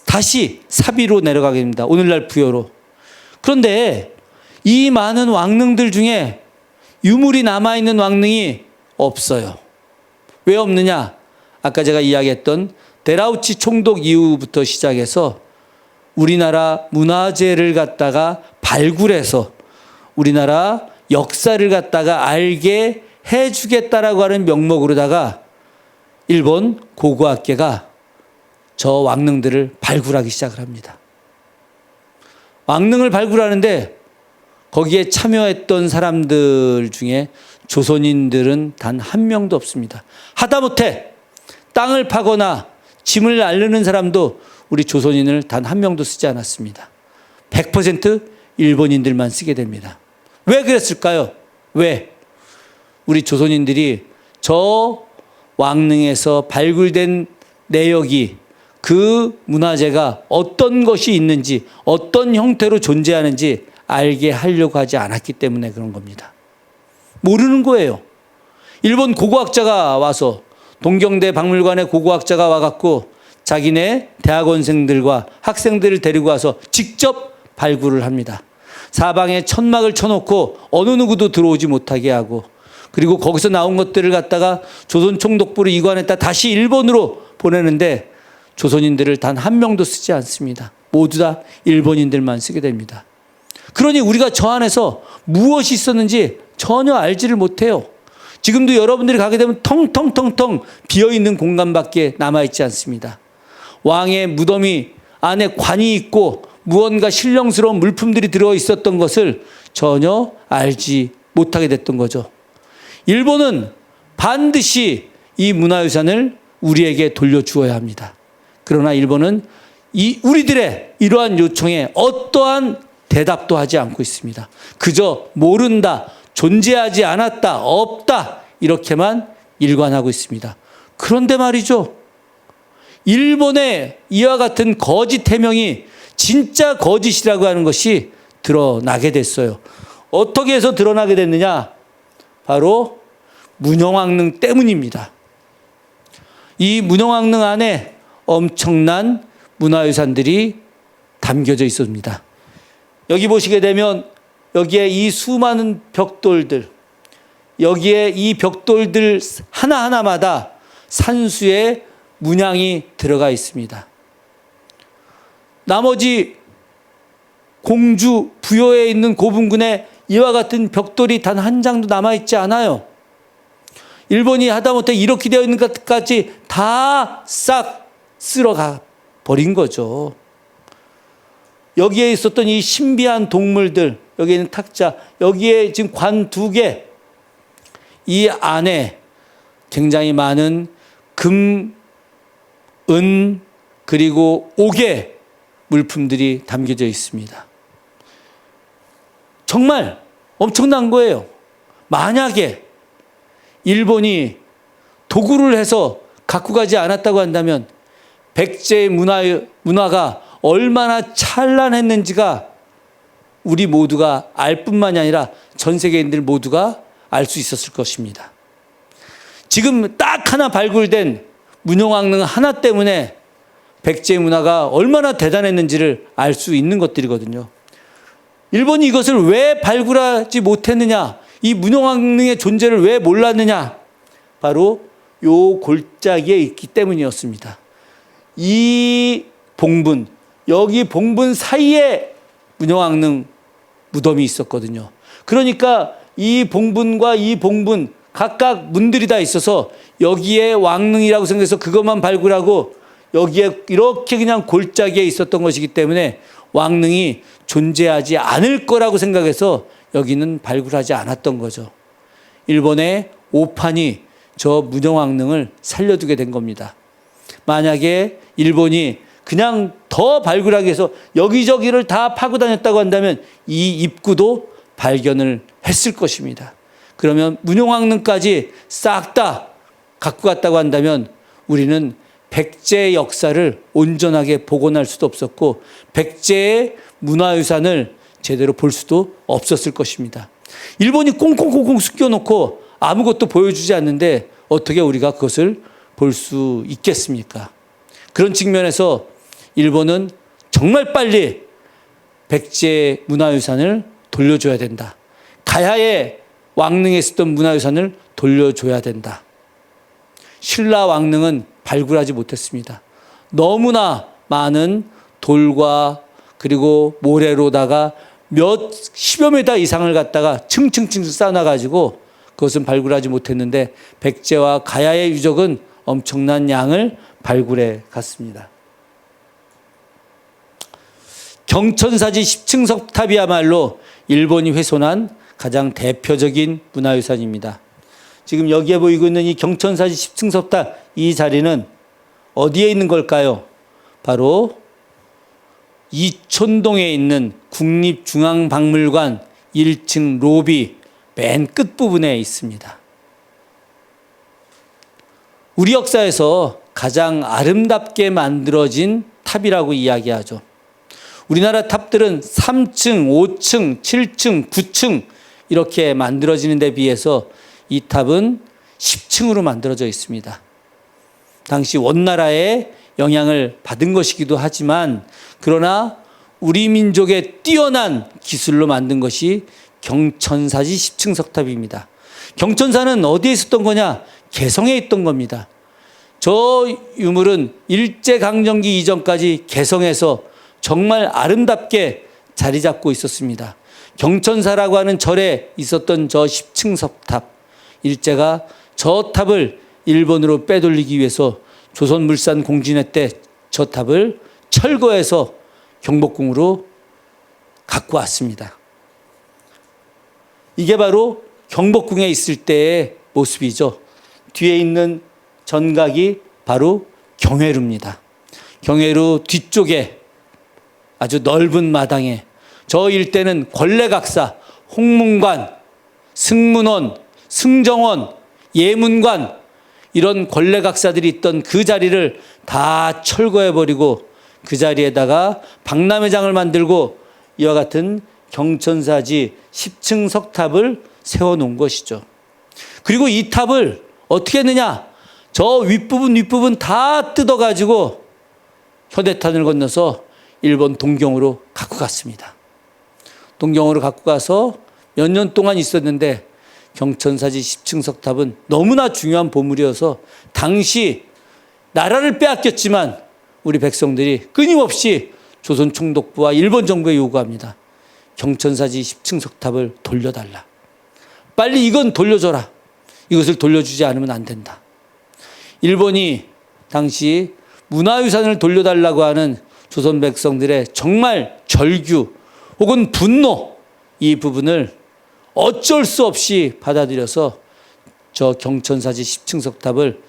다시 사비로 내려가게 됩니다. 오늘날 부여로. 그런데 이 많은 왕릉들 중에 유물이 남아있는 왕릉이 없어요. 왜 없느냐? 아까 제가 이야기했던 데라우치 총독 이후부터 시작해서 우리나라 문화재를 갖다가 발굴해서 우리나라 역사를 갖다가 알게 해주겠다라고 하는 명목으로다가 일본 고고학계가 저 왕릉들을 발굴하기 시작을 합니다. 왕릉을 발굴하는데 거기에 참여했던 사람들 중에 조선인들은 단 한 명도 없습니다. 하다못해 땅을 파거나 짐을 앓는 사람도 우리 조선인을 단 한 명도 쓰지 않았습니다. 100% 일본인들만 쓰게 됩니다. 왜 그랬을까요? 왜? 우리 조선인들이 저 왕릉에서 발굴된 내역이 그 문화재가 어떤 것이 있는지 어떤 형태로 존재하는지 알게 하려고 하지 않았기 때문에 그런 겁니다. 모르는 거예요. 일본 고고학자가 와서 동경대 박물관에 고고학자가 와갖고 자기네 대학원생들과 학생들을 데리고 와서 직접 발굴을 합니다. 사방에 천막을 쳐놓고 어느 누구도 들어오지 못하게 하고 그리고 거기서 나온 것들을 갖다가 조선 총독부로 이관했다 다시 일본으로 보내는데 조선인들을 단 한 명도 쓰지 않습니다. 모두 다 일본인들만 쓰게 됩니다. 그러니 우리가 저 안에서 무엇이 있었는지 전혀 알지를 못해요. 지금도 여러분들이 가게 되면 텅텅텅텅 비어있는 공간밖에 남아있지 않습니다. 왕의 무덤이 안에 관이 있고 무언가 신령스러운 물품들이 들어있었던 것을 전혀 알지 못하게 됐던 거죠. 일본은 반드시 이 문화유산을 우리에게 돌려주어야 합니다. 그러나 일본은 우리들의 이러한 요청에 어떠한 대답도 하지 않고 있습니다. 그저 모른다, 존재하지 않았다, 없다 이렇게만 일관하고 있습니다. 그런데 말이죠. 일본의 이와 같은 거짓 해명이 진짜 거짓이라고 하는 것이 드러나게 됐어요. 어떻게 해서 드러나게 됐느냐? 바로 문영왕릉 때문입니다. 이 문영왕릉 안에 엄청난 문화유산들이 담겨져 있습니다. 여기 보시게 되면 여기에 이 수많은 벽돌들, 여기에 이 벽돌들 하나하나마다 산수의 문양이 들어가 있습니다. 나머지 공주 부여에 있는 고분군에 이와 같은 벽돌이 단 한 장도 남아있지 않아요. 일본이 하다못해 이렇게 되어 있는 것까지 다 싹 쓸어가 버린 거죠. 여기에 있었던 이 신비한 동물들, 여기에 있는 탁자, 여기에 지금 관 2개, 이 안에 굉장히 많은 금, 은, 그리고 옥의 물품들이 담겨져 있습니다. 정말 엄청난 거예요. 만약에 일본이 도구를 해서 갖고 가지 않았다고 한다면 백제의 문화가 얼마나 찬란했는지가 우리 모두가 알 뿐만이 아니라 전 세계인들 모두가 알 수 있었을 것입니다. 지금 딱 하나 발굴된 문용왕릉 하나 때문에 백제 문화가 얼마나 대단했는지를 알 수 있는 것들이거든요. 일본이 이것을 왜 발굴하지 못했느냐, 이 문용왕릉의 존재를 왜 몰랐느냐, 바로 요 골짜기에 있기 때문이었습니다. 이 봉분, 여기 봉분 사이에 문용왕릉 무덤이 있었거든요. 그러니까 이 봉분과 이 봉분 각각 문들이 다 있어서 여기에 왕릉이라고 생각해서 그것만 발굴하고 여기에 이렇게 그냥 골짜기에 있었던 것이기 때문에 왕릉이 존재하지 않을 거라고 생각해서 여기는 발굴하지 않았던 거죠. 일본의 오판이 저 문용왕릉을 살려두게 된 겁니다. 만약에 일본이 그냥 더 발굴하기 위해서 여기저기를 다 파고 다녔다고 한다면 이 입구도 발견을 했을 것입니다. 그러면 문용왕릉까지 싹 다 갖고 갔다고 한다면 우리는 백제의 역사를 온전하게 복원할 수도 없었고 백제의 문화유산을 제대로 볼 수도 없었을 것입니다. 일본이 꽁꽁꽁꽁 숨겨놓고 아무것도 보여주지 않는데 어떻게 우리가 그것을 볼 수 있겠습니까? 그런 측면에서 일본은 정말 빨리 백제 문화유산을 돌려줘야 된다. 가야의 왕릉에 있었던 문화유산을 돌려줘야 된다. 신라 왕릉은 발굴하지 못했습니다. 너무나 많은 돌과 그리고 모래로다가 몇 10여 미터 이상을 갖다가 층층층 쌓아놔가지고 그것은 발굴하지 못했는데 백제와 가야의 유적은 엄청난 양을 발굴해 갔습니다. 경천사지 10층 석탑이야말로 일본이 훼손한 가장 대표적인 문화유산입니다. 지금 여기에 보이고 있는 이 경천사지 10층 석탑, 이 자리는 어디에 있는 걸까요? 바로 이촌동에 있는 국립중앙박물관 1층 로비 맨 끝부분에 있습니다. 우리 역사에서 가장 아름답게 만들어진 탑이라고 이야기하죠. 우리나라 탑들은 3층, 5층, 7층, 9층 이렇게 만들어지는 데 비해서 이 탑은 10층으로 만들어져 있습니다. 당시 원나라의 영향을 받은 것이기도 하지만 그러나 우리 민족의 뛰어난 기술로 만든 것이 경천사지 10층 석탑입니다. 경천사는 어디에 있었던 거냐? 개성에 있던 겁니다. 저 유물은 일제강점기 이전까지 개성에서 정말 아름답게 자리 잡고 있었습니다. 경천사라고 하는 절에 있었던 저 10층 석탑, 일제가 저 탑을 일본으로 빼돌리기 위해서 조선물산 공진회 때 저 탑을 철거해서 경복궁으로 갖고 왔습니다. 이게 바로 경복궁에 있을 때의 모습이죠. 뒤에 있는 전각이 바로 경회루입니다. 경회루 뒤쪽에 아주 넓은 마당에 저 일대는 권례각사, 홍문관, 승문원, 승정원, 예문관 이런 권례각사들이 있던 그 자리를 다 철거해버리고 그 자리에다가 박람회장을 만들고 이와 같은 경천사지 10층 석탑을 세워놓은 것이죠. 그리고 이 탑을 어떻게 했느냐? 저 윗부분 다 뜯어가지고 현해탄을 건너서 일본 동경으로 갖고 갔습니다. 동경으로 갖고 가서 몇 년 동안 있었는데 경천사지 10층 석탑은 너무나 중요한 보물이어서 당시 나라를 빼앗겼지만 우리 백성들이 끊임없이 조선 총독부와 일본 정부에 요구합니다. 경천사지 10층 석탑을 돌려달라. 빨리 이건 돌려줘라. 이것을 돌려주지 않으면 안 된다. 일본이 당시 문화유산을 돌려달라고 하는 조선 백성들의 정말 절규 혹은 분노, 이 부분을 어쩔 수 없이 받아들여서 저 경천사지 10층 석탑을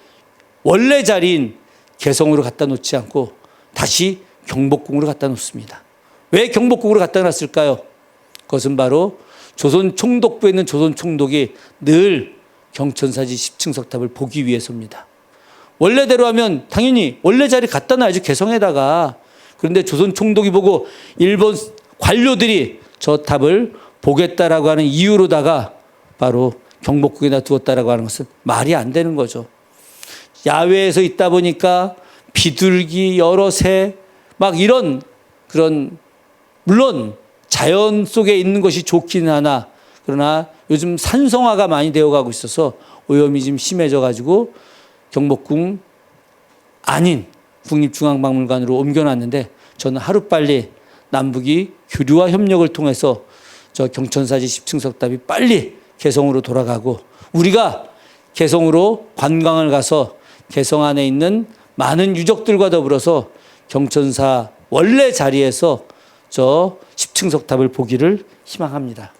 원래 자리인 개성으로 갖다 놓지 않고 다시 경복궁으로 갖다 놓습니다. 왜 경복궁으로 갖다 놨을까요? 그것은 바로 조선 총독부에 있는 조선 총독이 늘 경천사지 10층 석탑을 보기 위해서입니다. 원래대로 하면 당연히 원래 자리 갖다 놔야지 개성에다가. 그런데 조선 총독이 보고 일본 관료들이 저 탑을 보겠다라고 하는 이유로다가 바로 경복궁에다 두었다라고 하는 것은 말이 안 되는 거죠. 야외에서 있다 보니까 비둘기 여러 새 막 이런 그런 물론 자연 속에 있는 것이 좋기는 하나 그러나 요즘 산성화가 많이 되어가고 있어서 오염이 좀 심해져 가지고 경복궁 아닌 국립중앙박물관으로 옮겨놨는데 저는 하루빨리 남북이 교류와 협력을 통해서 저 경천사지 10층 석탑이 빨리 개성으로 돌아가고 우리가 개성으로 관광을 가서 개성 안에 있는 많은 유적들과 더불어서 경천사 원래 자리에서 저 10층 석탑을 보기를 희망합니다.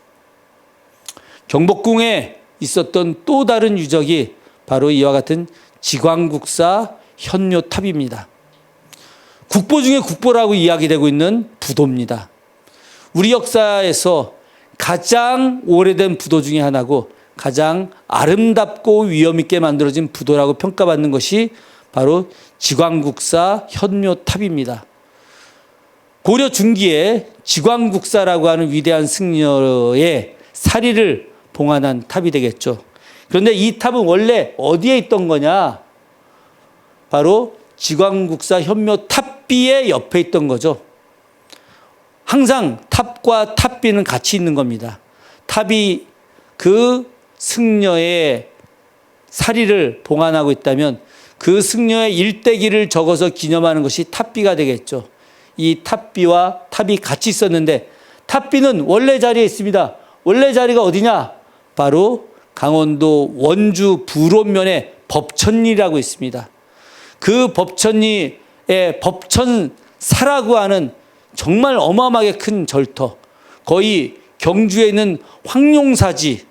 경복궁에 있었던 또 다른 유적이 바로 이와 같은 지광국사 현묘탑입니다. 국보 중에 국보라고 이야기되고 있는 부도입니다. 우리 역사에서 가장 오래된 부도 중에 하나고 가장 아름답고 위엄 있게 만들어진 부도라고 평가받는 것이 바로 지광국사 현묘탑입니다. 고려 중기에 지광국사라고 하는 위대한 승려의 사리를 봉안한 탑이 되겠죠. 그런데 이 탑은 원래 어디에 있던 거냐? 바로 지광국사 현묘탑비의 옆에 있던 거죠. 항상 탑과 탑비는 같이 있는 겁니다. 탑이 그 승려의 사리를 봉안하고 있다면 그 승려의 일대기를 적어서 기념하는 것이 탑비가 되겠죠. 이 탑비와 탑이 같이 있었는데 탑비는 원래 자리에 있습니다. 원래 자리가 어디냐? 바로 강원도 원주 부론면에 법천리라고 있습니다. 그 법천리의 법천사라고 하는 정말 어마어마하게 큰 절터, 거의 경주에 있는 황룡사지,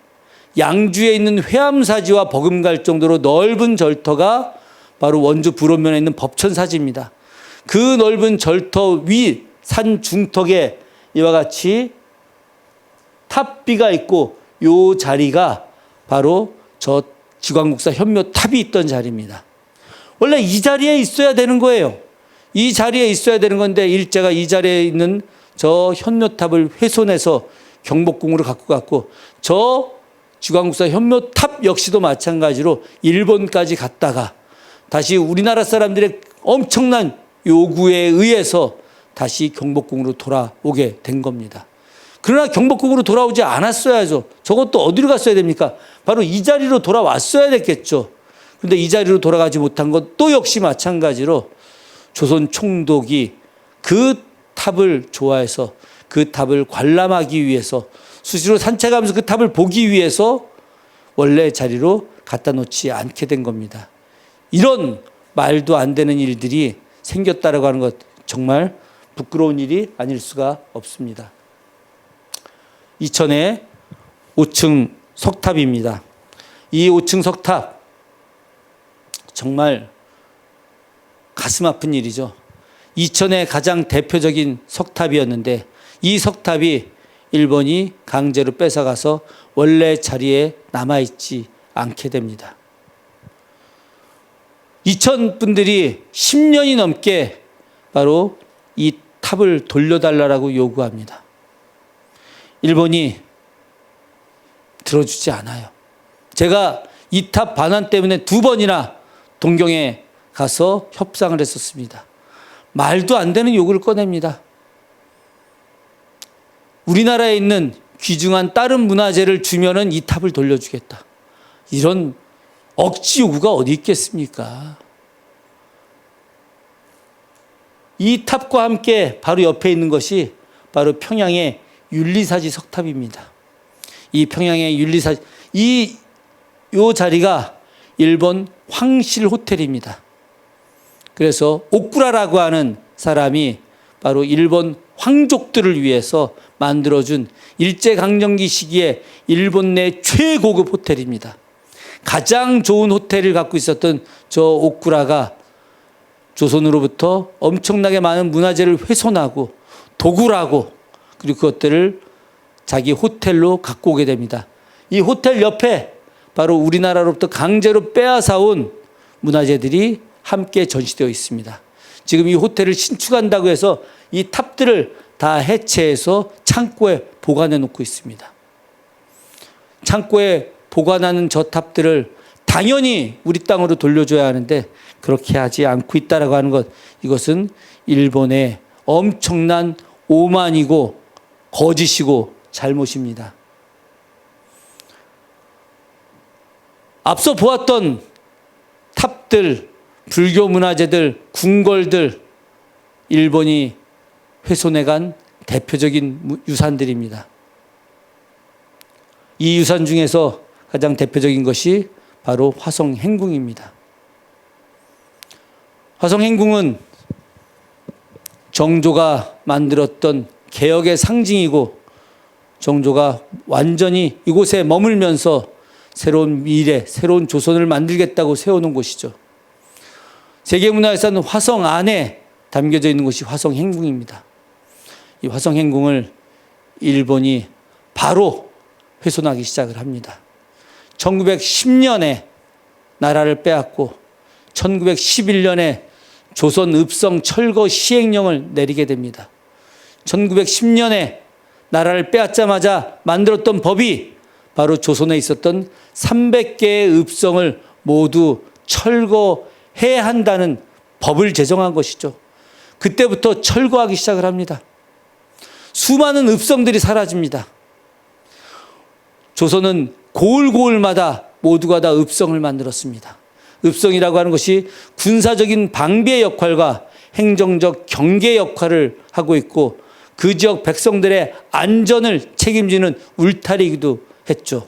양주에 있는 회암사지와 버금갈 정도로 넓은 절터가 바로 원주 부론면에 있는 법천사지입니다. 그 넓은 절터 위 산 중턱에 이와 같이 탑비가 있고 요 자리가 바로 저 지광국사 현묘탑이 있던 자리입니다. 원래 이 자리에 있어야 되는 거예요. 이 자리에 있어야 되는 건데 일제가 이 자리에 있는 저 현묘탑을 훼손해서 경복궁으로 갖고 갔고 저 지광국사 현묘탑 역시도 마찬가지로 일본까지 갔다가 다시 우리나라 사람들의 엄청난 요구에 의해서 다시 경복궁으로 돌아오게 된 겁니다. 그러나 경복궁으로 돌아오지 않았어야죠. 저것도 어디로 갔어야 됩니까? 바로 이 자리로 돌아왔어야 됐겠죠. 그런데 이 자리로 돌아가지 못한 것 또 역시 마찬가지로 조선 총독이 그 탑을 좋아해서 그 탑을 관람하기 위해서 수시로 산책하면서 그 탑을 보기 위해서 원래 자리로 갖다 놓지 않게 된 겁니다. 이런 말도 안 되는 일들이 생겼다라고 하는 것 정말 부끄러운 일이 아닐 수가 없습니다. 이천의 5층 석탑입니다. 이 5층 석탑 정말 가슴 아픈 일이죠. 이천의 가장 대표적인 석탑이었는데 이 석탑이 일본이 강제로 뺏어가서 원래 자리에 남아있지 않게 됩니다. 이천 분들이 10년이 넘게 바로 이 탑을 돌려달라고 요구합니다. 일본이 들어주지 않아요. 제가 이 탑 반환 때문에 2번이나 동경에 가서 협상을 했었습니다. 말도 안 되는 요구를 꺼냅니다. 우리나라에 있는 귀중한 다른 문화재를 주면은 이 탑을 돌려주겠다. 이런 억지 요구가 어디 있겠습니까? 이 탑과 함께 바로 옆에 있는 것이 바로 평양의 윤리사지 석탑입니다. 이 평양의 윤리사지, 요 자리가 일본 황실 호텔입니다. 그래서 오쿠라라고 하는 사람이 바로 일본 황족들을 위해서 만들어준 일제강점기 시기에 일본 내 최고급 호텔입니다. 가장 좋은 호텔을 갖고 있었던 저 오쿠라가 조선으로부터 엄청나게 많은 문화재를 훼손하고 도굴하고 그리고 그것들을 자기 호텔로 갖고 오게 됩니다. 이 호텔 옆에 바로 우리나라로부터 강제로 빼앗아온 문화재들이 함께 전시되어 있습니다. 지금 이 호텔을 신축한다고 해서 이 탑들을 다 해체해서 창고에 보관해 놓고 있습니다. 창고에 보관하는 저 탑들을 당연히 우리 땅으로 돌려줘야 하는데 그렇게 하지 않고 있다라고 하는 것, 이것은 일본의 엄청난 오만이고 거짓이고 잘못입니다. 앞서 보았던 탑들, 불교 문화재들, 궁궐들, 일본이 훼손해간 대표적인 유산들입니다. 이 유산 중에서 가장 대표적인 것이 바로 화성행궁입니다. 화성행궁은 정조가 만들었던 개혁의 상징이고, 정조가 완전히 이곳에 머물면서 새로운 미래, 새로운 조선을 만들겠다고 세워놓은 곳이죠. 세계문화유산 화성 안에 담겨져 있는 곳이 화성행궁입니다. 이 화성행궁을 일본이 바로 훼손하기 시작을 합니다. 1910년에 나라를 빼앗고 1911년에 조선 읍성 철거 시행령을 내리게 됩니다. 1910년에 나라를 빼앗자마자 만들었던 법이 바로 조선에 있었던 300개의 읍성을 모두 철거해야 한다는 법을 제정한 것이죠. 그때부터 철거하기 시작을 합니다. 수많은 읍성들이 사라집니다. 조선은 고을고을마다 모두가 다 읍성을 만들었습니다. 읍성이라고 하는 것이 군사적인 방비의 역할과 행정적 경계 역할을 하고 있고, 그 지역 백성들의 안전을 책임지는 울타리이기도 했죠.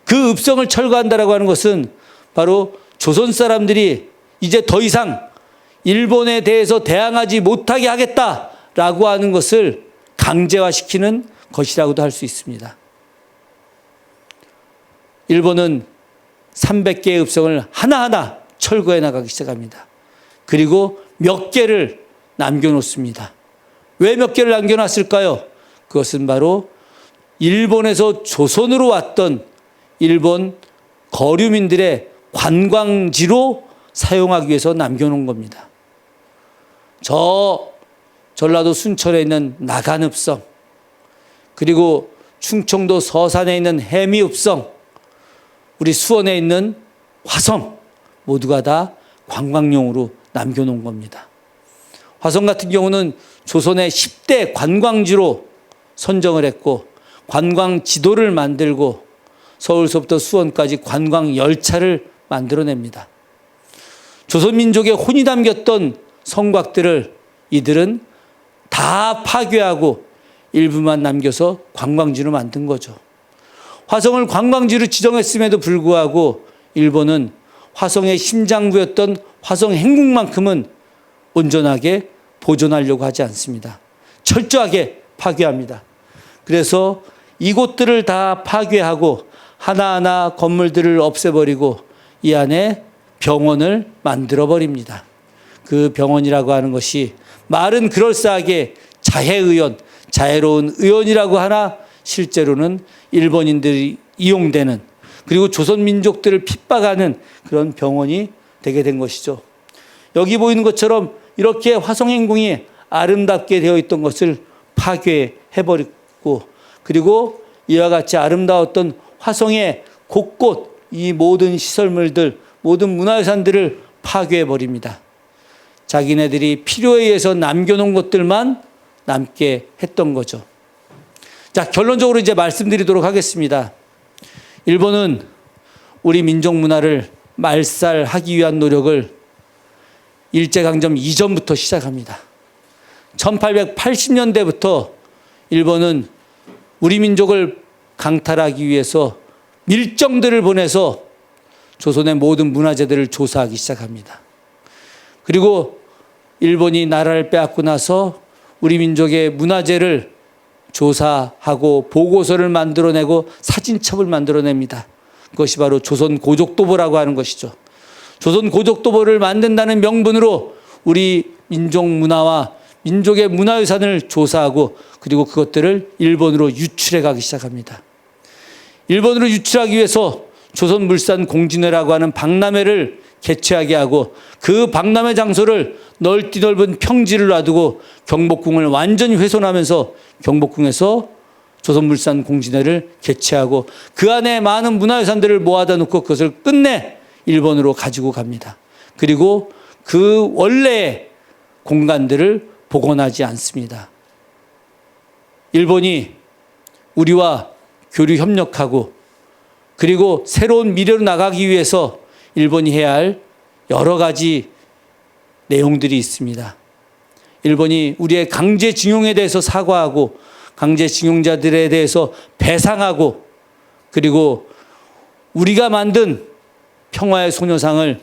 그 읍성을 철거한다라고 하는 것은 바로 조선 사람들이 이제 더 이상 일본에 대해서 대항하지 못하게 하겠다라고 하는 것을 강제화시키는 것이라고도 할 수 있습니다. 일본은 300개의 읍성을 하나하나 철거해 나가기 시작합니다. 그리고 몇 개를 남겨놓습니다. 왜 몇 개를 남겨놨을까요? 그것은 바로 일본에서 조선으로 왔던 일본 거류민들의 관광지로 사용하기 위해서 남겨놓은 겁니다. 저 전라도 순천에 있는 나간읍성, 그리고 충청도 서산에 있는 해미읍성, 우리 수원에 있는 화성, 모두가 다 관광용으로 남겨놓은 겁니다. 화성 같은 경우는 조선의 10대 관광지로 선정을 했고, 관광 지도를 만들고 서울서부터 수원까지 관광 열차를 만들어냅니다. 조선민족의 혼이 담겼던 성곽들을 이들은 다 파괴하고 일부만 남겨서 관광지로 만든 거죠. 화성을 관광지로 지정했음에도 불구하고 일본은 화성의 심장부였던 화성행궁만큼은 온전하게 보존하려고 하지 않습니다. 철저하게 파괴합니다. 그래서 이곳들을 다 파괴하고 하나하나 건물들을 없애버리고 이 안에 병원을 만들어버립니다. 그 병원이라고 하는 것이 말은 그럴싸하게 자해의원, 자애로운 의원이라고 하나 실제로는 일본인들이 이용되는, 그리고 조선민족들을 핍박하는 그런 병원이 되게 된 것이죠. 여기 보이는 것처럼 이렇게 화성행궁이 아름답게 되어 있던 것을 파괴해버리고, 그리고 이와 같이 아름다웠던 화성의 곳곳 이 모든 시설물들, 모든 문화유산들을 파괴해버립니다. 자기네들이 필요에 의해서 남겨놓은 것들만 남게 했던 거죠. 자, 결론적으로 이제 말씀드리도록 하겠습니다. 일본은 우리 민족 문화를 말살하기 위한 노력을 일제강점 이전부터 시작합니다. 1880년대부터 일본은 우리 민족을 강탈하기 위해서 밀정들을 보내서 조선의 모든 문화재들을 조사하기 시작합니다. 그리고 일본이 나라를 빼앗고 나서 우리 민족의 문화재를 조사하고 보고서를 만들어내고 사진첩을 만들어냅니다. 그것이 바로 조선 고족도보라고 하는 것이죠. 조선 고족도보를 만든다는 명분으로 우리 민족 문화와 민족의 문화유산을 조사하고, 그리고 그것들을 일본으로 유출해 가기 시작합니다. 일본으로 유출하기 위해서 조선물산공진회라고 하는 박람회를 개최하게 하고 그 박람회 장소를 넓디 넓은 평지를 놔두고 경복궁을 완전히 훼손하면서 경복궁에서 조선물산 공진회를 개최하고 그 안에 많은 문화유산들을 모아다 놓고 그것을 끝내 일본으로 가지고 갑니다. 그리고 그 원래의 공간들을 복원하지 않습니다. 일본이 우리와 교류 협력하고 그리고 새로운 미래로 나가기 위해서 일본이 해야 할 여러 가지 내용들이 있습니다. 일본이 우리의 강제징용에 대해서 사과하고 강제징용자들에 대해서 배상하고 그리고 우리가 만든 평화의 소녀상을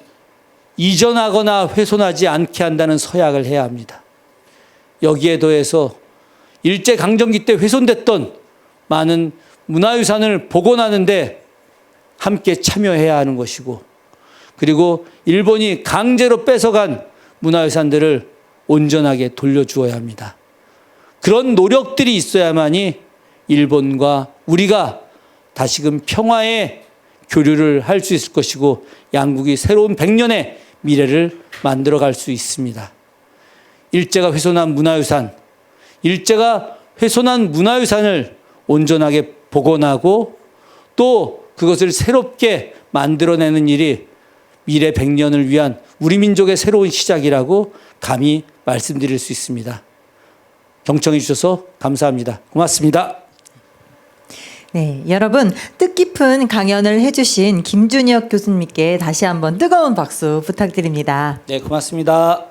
이전하거나 훼손하지 않게 한다는 서약을 해야 합니다. 여기에 더해서 일제강점기 때 훼손됐던 많은 문화유산을 복원하는데 함께 참여해야 하는 것이고 그리고 일본이 강제로 뺏어간 문화유산들을 온전하게 돌려주어야 합니다. 그런 노력들이 있어야만이 일본과 우리가 다시금 평화의 교류를 할 수 있을 것이고 양국이 새로운 100년의 미래를 만들어갈 수 있습니다. 일제가 훼손한 문화유산, 일제가 훼손한 문화유산을 온전하게 복원하고 또 그것을 새롭게 만들어내는 일이 미래 100년을 위한 우리 민족의 새로운 시작이라고 감히 말씀드릴 수 있습니다. 경청해 주셔서 감사합니다. 고맙습니다. 네, 여러분 뜻깊은 강연을 해주신 김준혁 교수님께 다시 한번 뜨거운 박수 부탁드립니다. 네, 고맙습니다.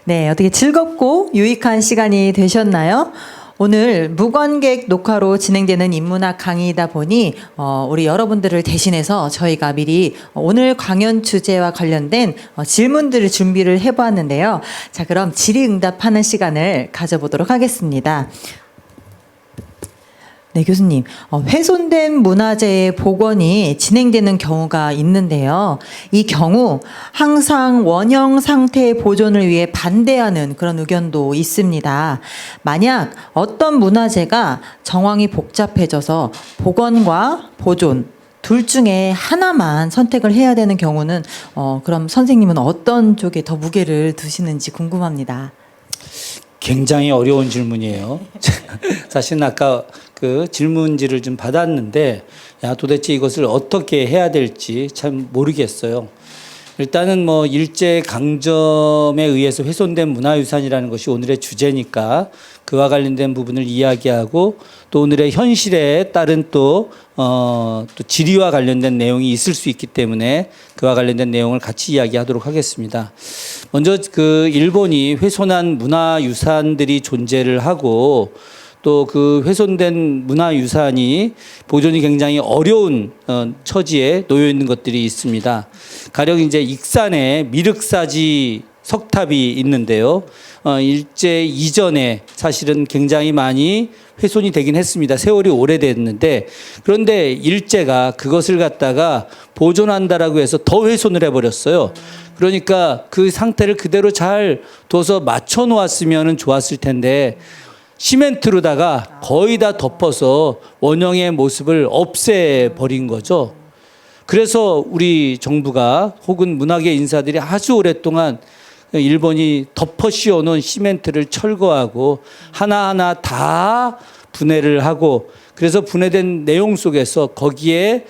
네, 어떻게 즐겁고 유익한 시간이 되셨나요? 오늘 무관객 녹화로 진행되는 인문학 강의이다 보니 우리 여러분들을 대신해서 저희가 미리 오늘 강연 주제와 관련된 질문들을 준비를 해보았는데요. 자, 그럼 질의응답하는 시간을 가져보도록 하겠습니다. 네, 교수님. 훼손된 문화재의 복원이 진행되는 경우가 있는데요. 이 경우 항상 원형 상태의 보존을 위해 반대하는 그런 의견도 있습니다. 만약 어떤 문화재가 정황이 복잡해져서 복원과 보존 둘 중에 하나만 선택을 해야 되는 경우는 그럼 선생님은 어떤 쪽에 더 무게를 두시는지 궁금합니다. 굉장히 어려운 질문이에요. 사실은 아까 그 질문지를 좀 받았는데 도대체 이것을 어떻게 해야 될지 참 모르겠어요. 일단은 뭐 일제 강점에 의해서 훼손된 문화유산이라는 것이 오늘의 주제니까 그와 관련된 부분을 이야기하고 또 오늘의 현실에 따른 또 지리와 관련된 내용이 있을 수 있기 때문에 그와 관련된 내용을 같이 이야기하도록 하겠습니다. 먼저 그 일본이 훼손한 문화유산들이 존재를 하고 또 그 훼손된 문화유산이 보존이 굉장히 어려운 처지에 놓여 있는 것들이 있습니다. 가령 이제 익산에 미륵사지 석탑이 있는데요. 일제 이전에 사실은 굉장히 많이 훼손이 되긴 했습니다. 세월이 오래됐는데 그런데 일제가 그것을 갖다가 보존한다라고 해서 더 훼손을 해버렸어요. 그러니까 그 상태를 그대로 잘 둬서 맞춰 놓았으면 좋았을 텐데 시멘트로다가 거의 다 덮어서 원형의 모습을 없애버린 거죠. 그래서 우리 정부가 혹은 문화계 인사들이 아주 오랫동안 일본이 덮어 씌워놓은 시멘트를 철거하고 하나하나 다 분해를 하고 그래서 분해된 내용 속에서 거기에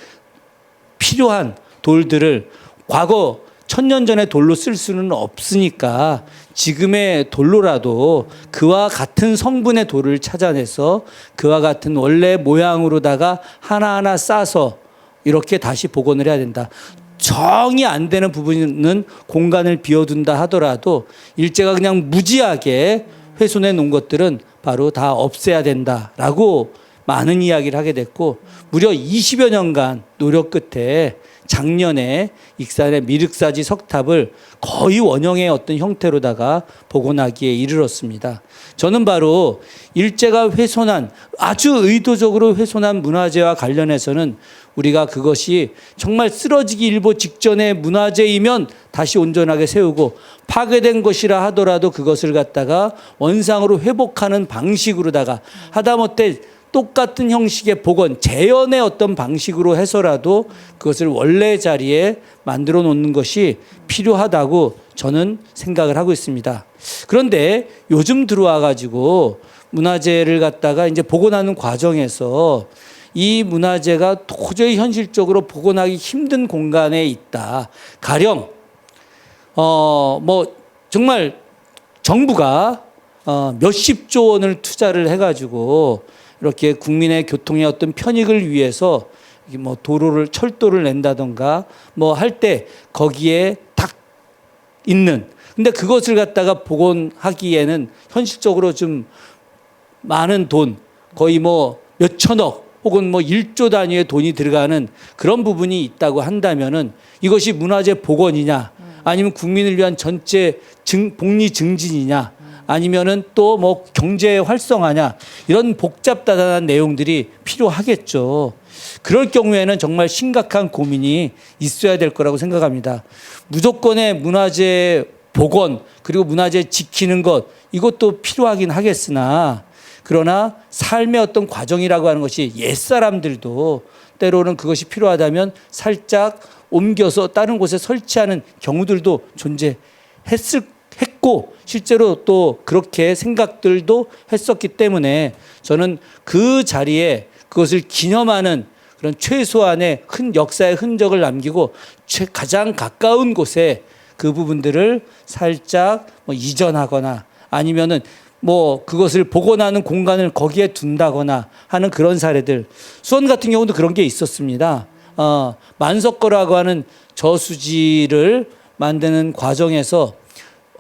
필요한 돌들을 과거 1000년 전의 돌로 쓸 수는 없으니까 지금의 돌로라도 그와 같은 성분의 돌을 찾아내서 그와 같은 원래 모양으로다가 하나하나 싸서 이렇게 다시 복원을 해야 된다. 정이 안 되는 부분은 공간을 비워둔다 하더라도 일제가 그냥 무지하게 훼손해 놓은 것들은 바로 다 없애야 된다라고 많은 이야기를 하게 됐고 무려 20여 년간 노력 끝에 작년에 익산의 미륵사지 석탑을 거의 원형의 어떤 형태로다가 복원하기에 이르렀습니다. 저는 바로 일제가 훼손한 아주 의도적으로 훼손한 문화재와 관련해서는 우리가 그것이 정말 쓰러지기 일보 직전의 문화재이면 다시 온전하게 세우고 파괴된 것이라 하더라도 그것을 갖다가 원상으로 회복하는 방식으로다가 하다못해 똑같은 형식의 복원, 재현의 어떤 방식으로 해서라도 그것을 원래 자리에 만들어 놓는 것이 필요하다고 저는 생각을 하고 있습니다. 그런데 요즘 들어와 가지고 문화재를 갖다가 이제 복원하는 과정에서 이 문화재가 도저히 현실적으로 복원하기 힘든 공간에 있다. 가령 뭐 정말 정부가 몇십조 원을 투자를 해가지고 이렇게 국민의 교통의 어떤 편익을 위해서 뭐 도로를 철도를 낸다던가 뭐 할 때 거기에 딱 있는, 근데 그것을 갖다가 복원하기에는 현실적으로 좀 많은 돈, 거의 뭐 몇천억 혹은 뭐 1조 단위의 돈이 들어가는 그런 부분이 있다고 한다면은 이것이 문화재 복원이냐, 아니면 국민을 위한 전체 복리 증진이냐, 아니면은 또 뭐 경제 활성화냐, 이런 복잡다단한 내용들이 필요하겠죠. 그럴 경우에는 정말 심각한 고민이 있어야 될 거라고 생각합니다. 무조건의 문화재 복원 그리고 문화재 지키는 것, 이것도 필요하긴 하겠으나, 그러나 삶의 어떤 과정이라고 하는 것이 옛사람들도 때로는 그것이 필요하다면 살짝 옮겨서 다른 곳에 설치하는 경우들도 했고 실제로 또 그렇게 생각들도 했었기 때문에 저는 그 자리에 그것을 기념하는 그런 최소한의 역사의 흔적을 남기고 가장 가까운 곳에 그 부분들을 살짝 뭐 이전하거나 아니면은 뭐 그것을 복원하는 공간을 거기에 둔다거나 하는 그런 사례들, 수원 같은 경우도 그런 게 있었습니다. 만석거라고 하는 저수지를 만드는 과정에서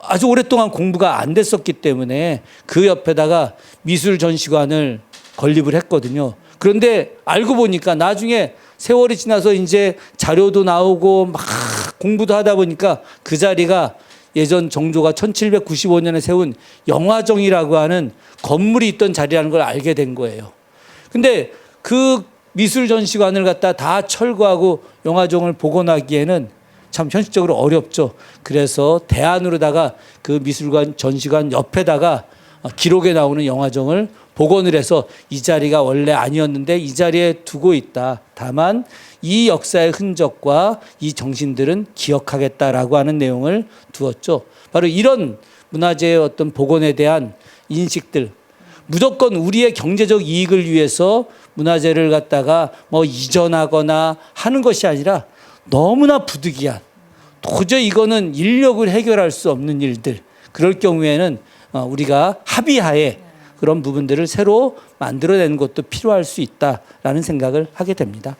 아주 오랫동안 공부가 안 됐었기 때문에 그 옆에다가 미술 전시관을 건립을 했거든요. 그런데 알고 보니까 나중에 세월이 지나서 이제 자료도 나오고 막 공부도 하다 보니까 그 자리가 예전 정조가 1795년에 세운 영화정이라고 하는 건물이 있던 자리라는 걸 알게 된 거예요. 근데 그 미술 전시관을 갖다 다 철거하고 영화정을 복원하기에는 참 현실적으로 어렵죠. 그래서 대안으로다가 그 미술관 전시관 옆에다가 기록에 나오는 영화정을 복원을 해서 이 자리가 원래 아니었는데 이 자리에 두고 있다. 다만 이 역사의 흔적과 이 정신들은 기억하겠다라고 하는 내용을 두었죠. 바로 이런 문화재의 어떤 복원에 대한 인식들, 무조건 우리의 경제적 이익을 위해서 문화재를 갖다가 뭐 이전하거나 하는 것이 아니라 너무나 부득이한, 도저히 이거는 인력을 해결할 수 없는 일들, 그럴 경우에는 우리가 합의하에 그런 부분들을 새로 만들어내는 것도 필요할 수 있다라는 생각을 하게 됩니다.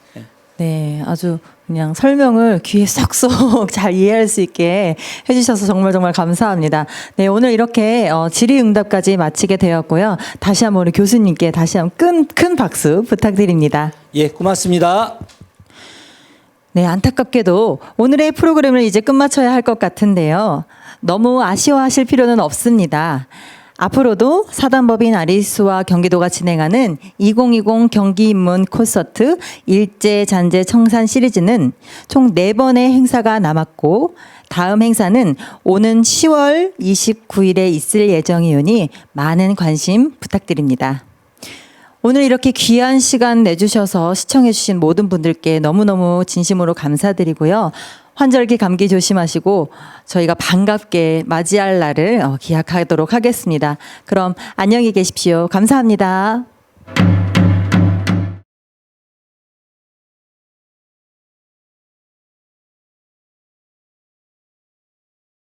네, 아주 그냥 설명을 귀에 쏙쏙 잘 이해할 수 있게 해주셔서 정말 정말 감사합니다. 네, 오늘 이렇게 질의응답까지 마치게 되었고요. 다시 한번 우리 교수님께 다시 한번 큰 박수 부탁드립니다. 예, 고맙습니다. 네, 안타깝게도 오늘의 프로그램을 이제 끝마쳐야 할 것 같은데요. 너무 아쉬워하실 필요는 없습니다. 앞으로도 사단법인 아리수와 경기도가 진행하는 2020 경기인문 콘서트 일제 잔재 청산 시리즈는 총 4번의 행사가 남았고, 다음 행사는 오는 10월 29일에 있을 예정이오니 많은 관심 부탁드립니다. 오늘 이렇게 귀한 시간 내주셔서 시청해주신 모든 분들께 너무너무 진심으로 감사드리고요. 환절기 감기 조심하시고 저희가 반갑게 맞이할 날을 기약하도록 하겠습니다. 그럼 안녕히 계십시오. 감사합니다.